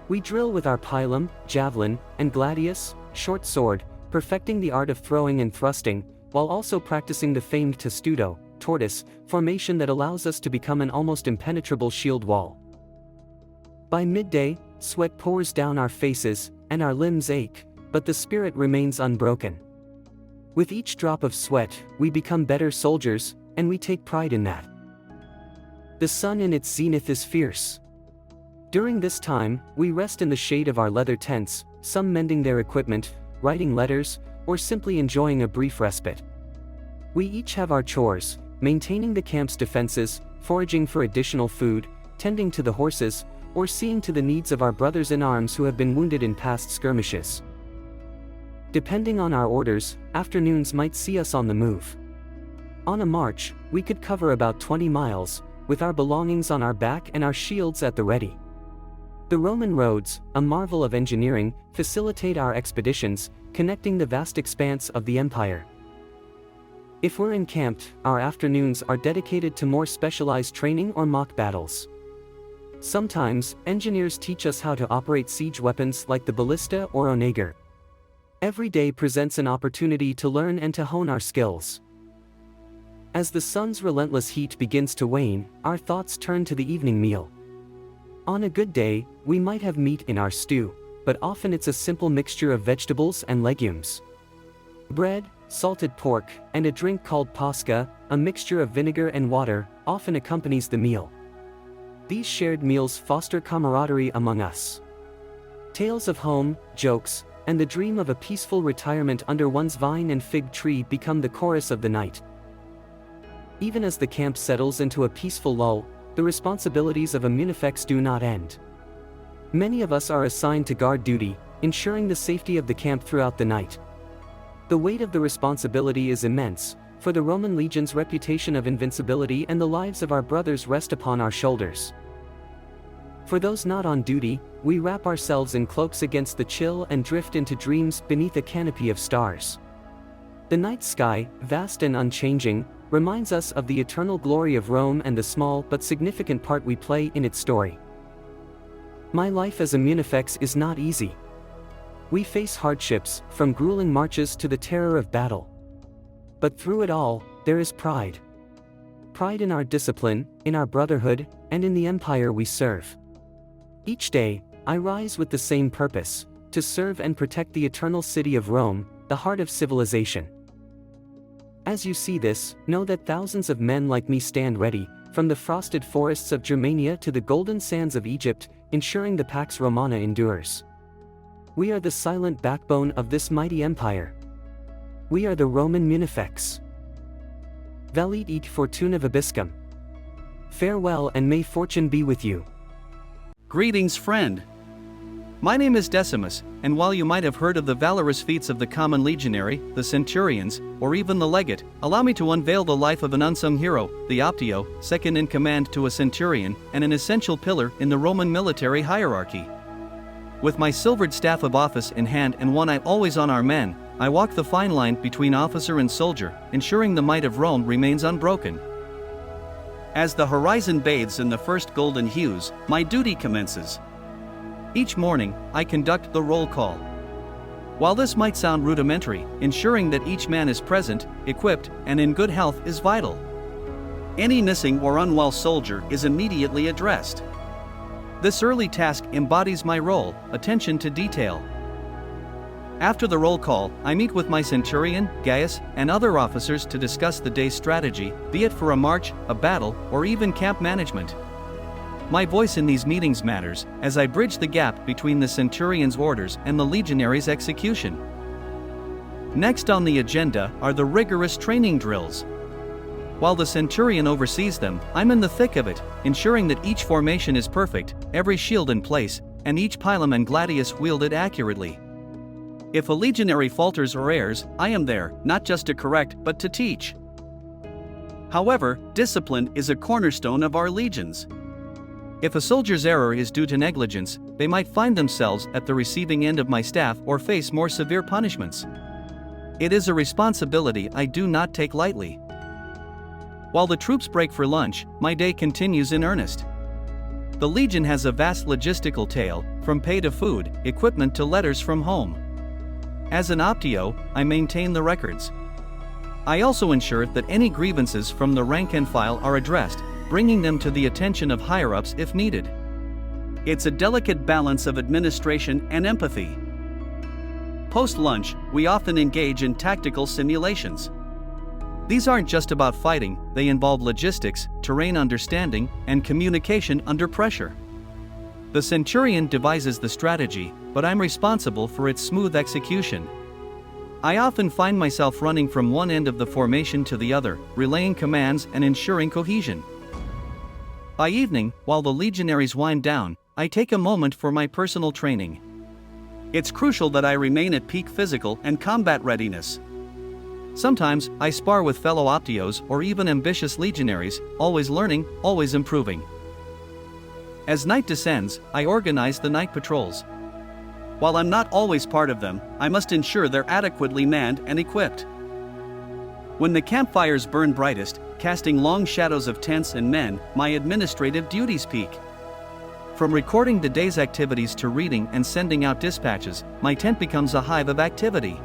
We drill with our pilum, javelin, and gladius, short sword, perfecting the art of throwing and thrusting, while also practicing the famed testudo, tortoise, formation that allows us to become an almost impenetrable shield wall. By midday, sweat pours down our faces, and our limbs ache, but the spirit remains unbroken. With each drop of sweat, we become better soldiers, and we take pride in that. The sun in its zenith is fierce. During this time, we rest in the shade of our leather tents, some mending their equipment, writing letters, or simply enjoying a brief respite. We each have our chores, maintaining the camp's defenses, foraging for additional food, tending to the horses, or seeing to the needs of our brothers in arms who have been wounded in past skirmishes. Depending on our orders, afternoons might see us on the move. On a march, we could cover about 20 miles, with our belongings on our back and our shields at the ready. The Roman roads, a marvel of engineering, facilitate our expeditions, connecting the vast expanse of the empire. If we're encamped, our afternoons are dedicated to more specialized training or mock battles. Sometimes, engineers teach us how to operate siege weapons like the ballista or Augur. Every day presents an opportunity to learn and to hone our skills. As the sun's relentless heat begins to wane, our thoughts turn to the evening meal. On a good day, we might have meat in our stew, but often it's a simple mixture of vegetables and legumes. Bread, salted pork, and a drink called pasca, a mixture of vinegar and water, often accompanies the meal. These shared meals foster camaraderie among us. Tales of home, jokes, and the dream of a peaceful retirement under one's vine and fig tree become the chorus of the night. Even as the camp settles into a peaceful lull, the responsibilities of a munifex do not end. Many of us are assigned to guard duty, ensuring the safety of the camp throughout the night. The weight of the responsibility is immense, for the Roman legion's reputation of invincibility and the lives of our brothers rest upon our shoulders. For those not on duty, we wrap ourselves in cloaks against the chill and drift into dreams beneath a canopy of stars. The night sky, vast and unchanging, reminds us of the eternal glory of Rome and the small but significant part we play in its story. My life as a munifex is not easy. We face hardships, from grueling marches to the terror of battle. But through it all, there is pride. Pride in our discipline, in our brotherhood, and in the empire we serve. Each day, I rise with the same purpose, to serve and protect the eternal city of Rome, the heart of civilization. As you see this, know that thousands of men like me stand ready, from the frosted forests of Germania to the golden sands of Egypt, ensuring the Pax Romana endures. We are the silent backbone of this mighty empire. We are the Roman munifex. Valet et fortuna vobiscum. Farewell, and may fortune be with you. Greetings, friend. My name is Decimus, and while you might have heard of the valorous feats of the common legionary, the centurions, or even the legate, allow me to unveil the life of an unsung hero, the optio, second in command to a centurion, and an essential pillar in the Roman military hierarchy. With my silvered staff of office in hand and one eye always on our men, I walk the fine line between officer and soldier, ensuring the might of Rome remains unbroken. As the horizon bathes in the first golden hues, my duty commences. Each morning, I conduct the roll call. While this might sound rudimentary, ensuring that each man is present, equipped, and in good health is vital. Any missing or unwell soldier is immediately addressed. This early task embodies my role, attention to detail. After the roll call, I meet with my centurion, Gaius, and other officers to discuss the day's strategy, be it for a march, a battle, or even camp management. My voice in these meetings matters, as I bridge the gap between the centurion's orders and the legionary's execution. Next on the agenda are the rigorous training drills. While the centurion oversees them, I'm in the thick of it, ensuring that each formation is perfect, every shield in place, and each pilum and gladius wielded accurately. If a legionary falters or errs, I am there, not just to correct, but to teach. However, discipline is a cornerstone of our legions. If a soldier's error is due to negligence, they might find themselves at the receiving end of my staff or face more severe punishments. It is a responsibility I do not take lightly. While the troops break for lunch, my day continues in earnest. The Legion has a vast logistical tale, from pay to food, equipment to letters from home. As an optio, I maintain the records. I also ensure that any grievances from the rank and file are addressed, bringing them to the attention of higher-ups if needed. It's a delicate balance of administration and empathy. Post-lunch, we often engage in tactical simulations. These aren't just about fighting, they involve logistics, terrain understanding, and communication under pressure. The Centurion devises the strategy, but I'm responsible for its smooth execution. I often find myself running from one end of the formation to the other, relaying commands and ensuring cohesion. By evening, while the legionaries wind down, I take a moment for my personal training. It's crucial that I remain at peak physical and combat readiness. Sometimes, I spar with fellow optios or even ambitious legionaries, always learning, always improving. As night descends, I organize the night patrols. While I'm not always part of them, I must ensure they're adequately manned and equipped. When the campfires burn brightest, casting long shadows of tents and men, my administrative duties peak. From recording the day's activities to reading and sending out dispatches, my tent becomes a hive of activity.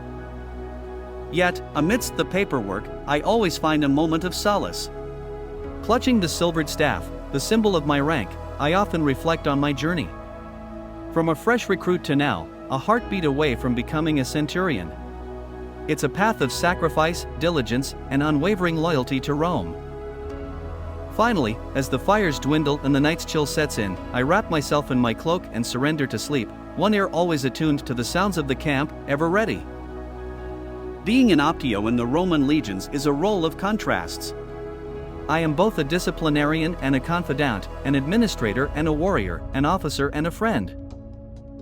Yet, amidst the paperwork, I always find a moment of solace. Clutching the silvered staff, the symbol of my rank, I often reflect on my journey. From a fresh recruit to now, a heartbeat away from becoming a centurion. It's a path of sacrifice, diligence, and unwavering loyalty to Rome. Finally, as the fires dwindle and the night's chill sets in, I wrap myself in my cloak and surrender to sleep, one ear always attuned to the sounds of the camp, ever ready. Being an optio in the Roman legions is a role of contrasts. I am both a disciplinarian and a confidant, an administrator and a warrior, an officer and a friend.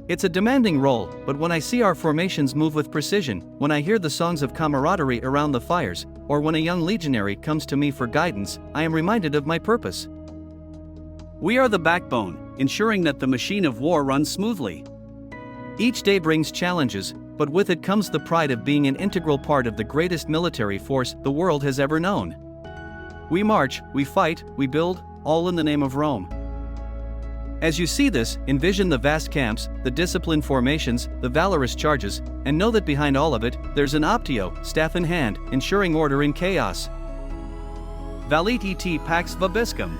It's a demanding role, but when I see our formations move with precision, when I hear the songs of camaraderie around the fires, or when a young legionary comes to me for guidance, I am reminded of my purpose. We are the backbone, ensuring that the machine of war runs smoothly. Each day brings challenges, but with it comes the pride of being an integral part of the greatest military force the world has ever known. We march, we fight, we build, all in the name of Rome. As you see this, envision the vast camps, the disciplined formations, the valorous charges, and know that behind all of it, there's an optio, staff in hand, ensuring order in chaos. Valet et pax vobiscum.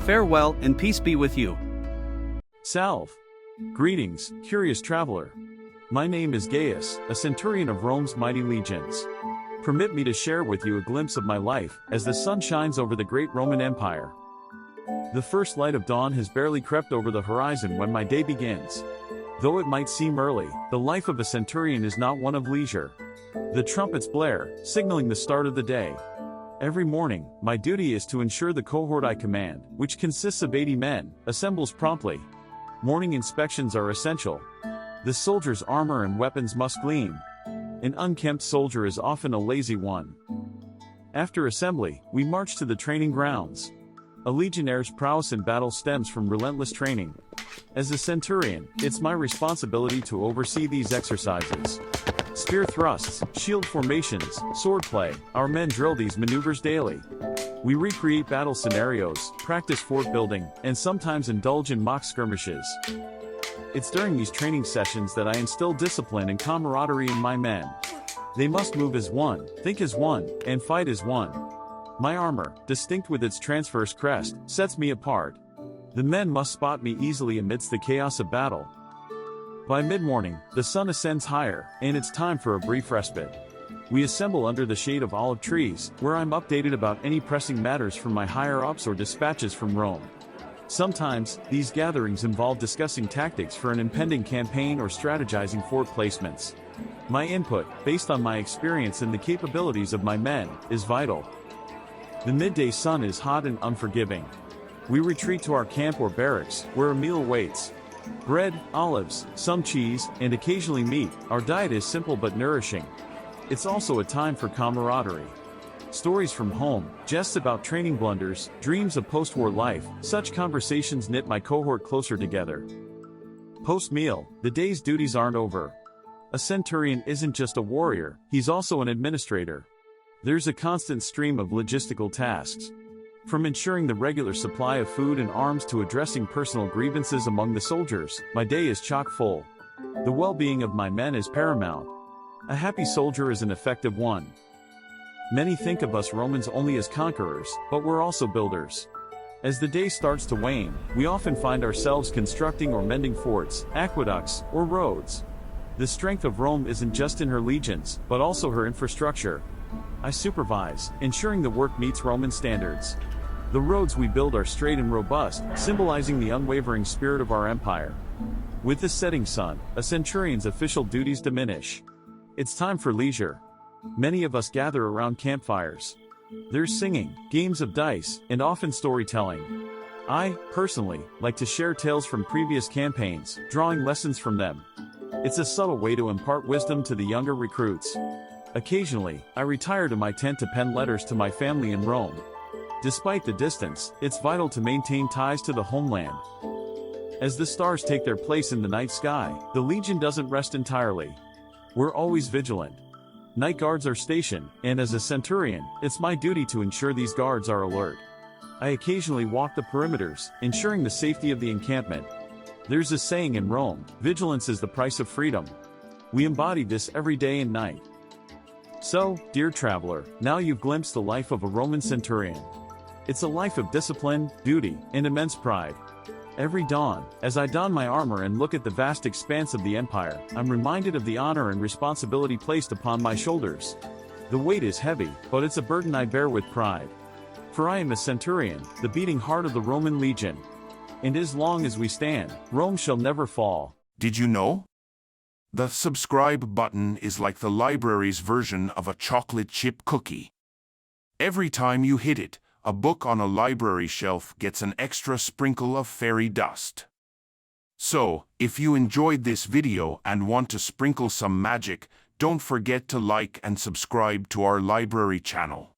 Farewell and peace be with you. Salve. Greetings, curious traveler. My name is Gaius, a centurion of Rome's mighty legions. Permit me to share with you a glimpse of my life as the sun shines over the great Roman Empire. The first light of dawn has barely crept over the horizon when my day begins. Though it might seem early, the life of a centurion is not one of leisure. The trumpets blare, signaling the start of the day. Every morning, my duty is to ensure the cohort I command, which consists of 80 men, assembles promptly. Morning inspections are essential. The soldier's armor and weapons must gleam. An unkempt soldier is often a lazy one. After assembly, we march to the training grounds. A legionnaire's prowess in battle stems from relentless training. As a centurion, it's my responsibility to oversee these exercises. Spear thrusts, shield formations, swordplay, our men drill these maneuvers daily. We recreate battle scenarios, practice fort building, and sometimes indulge in mock skirmishes. It's during these training sessions that I instill discipline and camaraderie in my men. They must move as one, think as one, and fight as one. My armor, distinct with its transverse crest, sets me apart. The men must spot me easily amidst the chaos of battle. By mid-morning, the sun ascends higher, and it's time for a brief respite. We assemble under the shade of olive trees, where I'm updated about any pressing matters from my higher-ups or dispatches from Rome. Sometimes, these gatherings involve discussing tactics for an impending campaign or strategizing fort placements. My input, based on my experience and the capabilities of my men, is vital. The midday sun is hot and unforgiving. We retreat to our camp or barracks, where a meal awaits. Bread, olives, some cheese, and occasionally meat, our diet is simple but nourishing. It's also a time for camaraderie. Stories from home, jests about training blunders, dreams of post-war life, such conversations knit my cohort closer together. Post-meal, the day's duties aren't over. A centurion isn't just a warrior, he's also an administrator. There's a constant stream of logistical tasks. From ensuring the regular supply of food and arms to addressing personal grievances among the soldiers, my day is chock full. The well-being of my men is paramount. A happy soldier is an effective one. Many think of us Romans only as conquerors, but we're also builders. As the day starts to wane, we often find ourselves constructing or mending forts, aqueducts, or roads. The strength of Rome isn't just in her legions, but also her infrastructure. I supervise, ensuring the work meets Roman standards. The roads we build are straight and robust, symbolizing the unwavering spirit of our empire. With the setting sun, a centurion's official duties diminish. It's time for leisure. Many of us gather around campfires. There's singing, games of dice, and often storytelling. I, personally, like to share tales from previous campaigns, drawing lessons from them. It's a subtle way to impart wisdom to the younger recruits. Occasionally, I retire to my tent to pen letters to my family in Rome. Despite the distance, it's vital to maintain ties to the homeland. As the stars take their place in the night sky, the Legion doesn't rest entirely. We're always vigilant. Night guards are stationed, and as a centurion, it's my duty to ensure these guards are alert. I occasionally walk the perimeters, ensuring the safety of the encampment. There's a saying in Rome, vigilance is the price of freedom. We embody this every day and night. So, dear traveler, now you've glimpsed the life of a Roman centurion. It's a life of discipline, duty, and immense pride. Every dawn, as I don my armor and look at the vast expanse of the empire, I'm reminded of the honor and responsibility placed upon my shoulders. The weight is heavy, but it's a burden I bear with pride. For I am a centurion, the beating heart of the Roman legion. And as long as we stand, Rome shall never fall. Did you know? The subscribe button is like the library's version of a chocolate chip cookie. Every time you hit it, a book on a library shelf gets an extra sprinkle of fairy dust. So, if you enjoyed this video and want to sprinkle some magic, don't forget to like and subscribe to our library channel.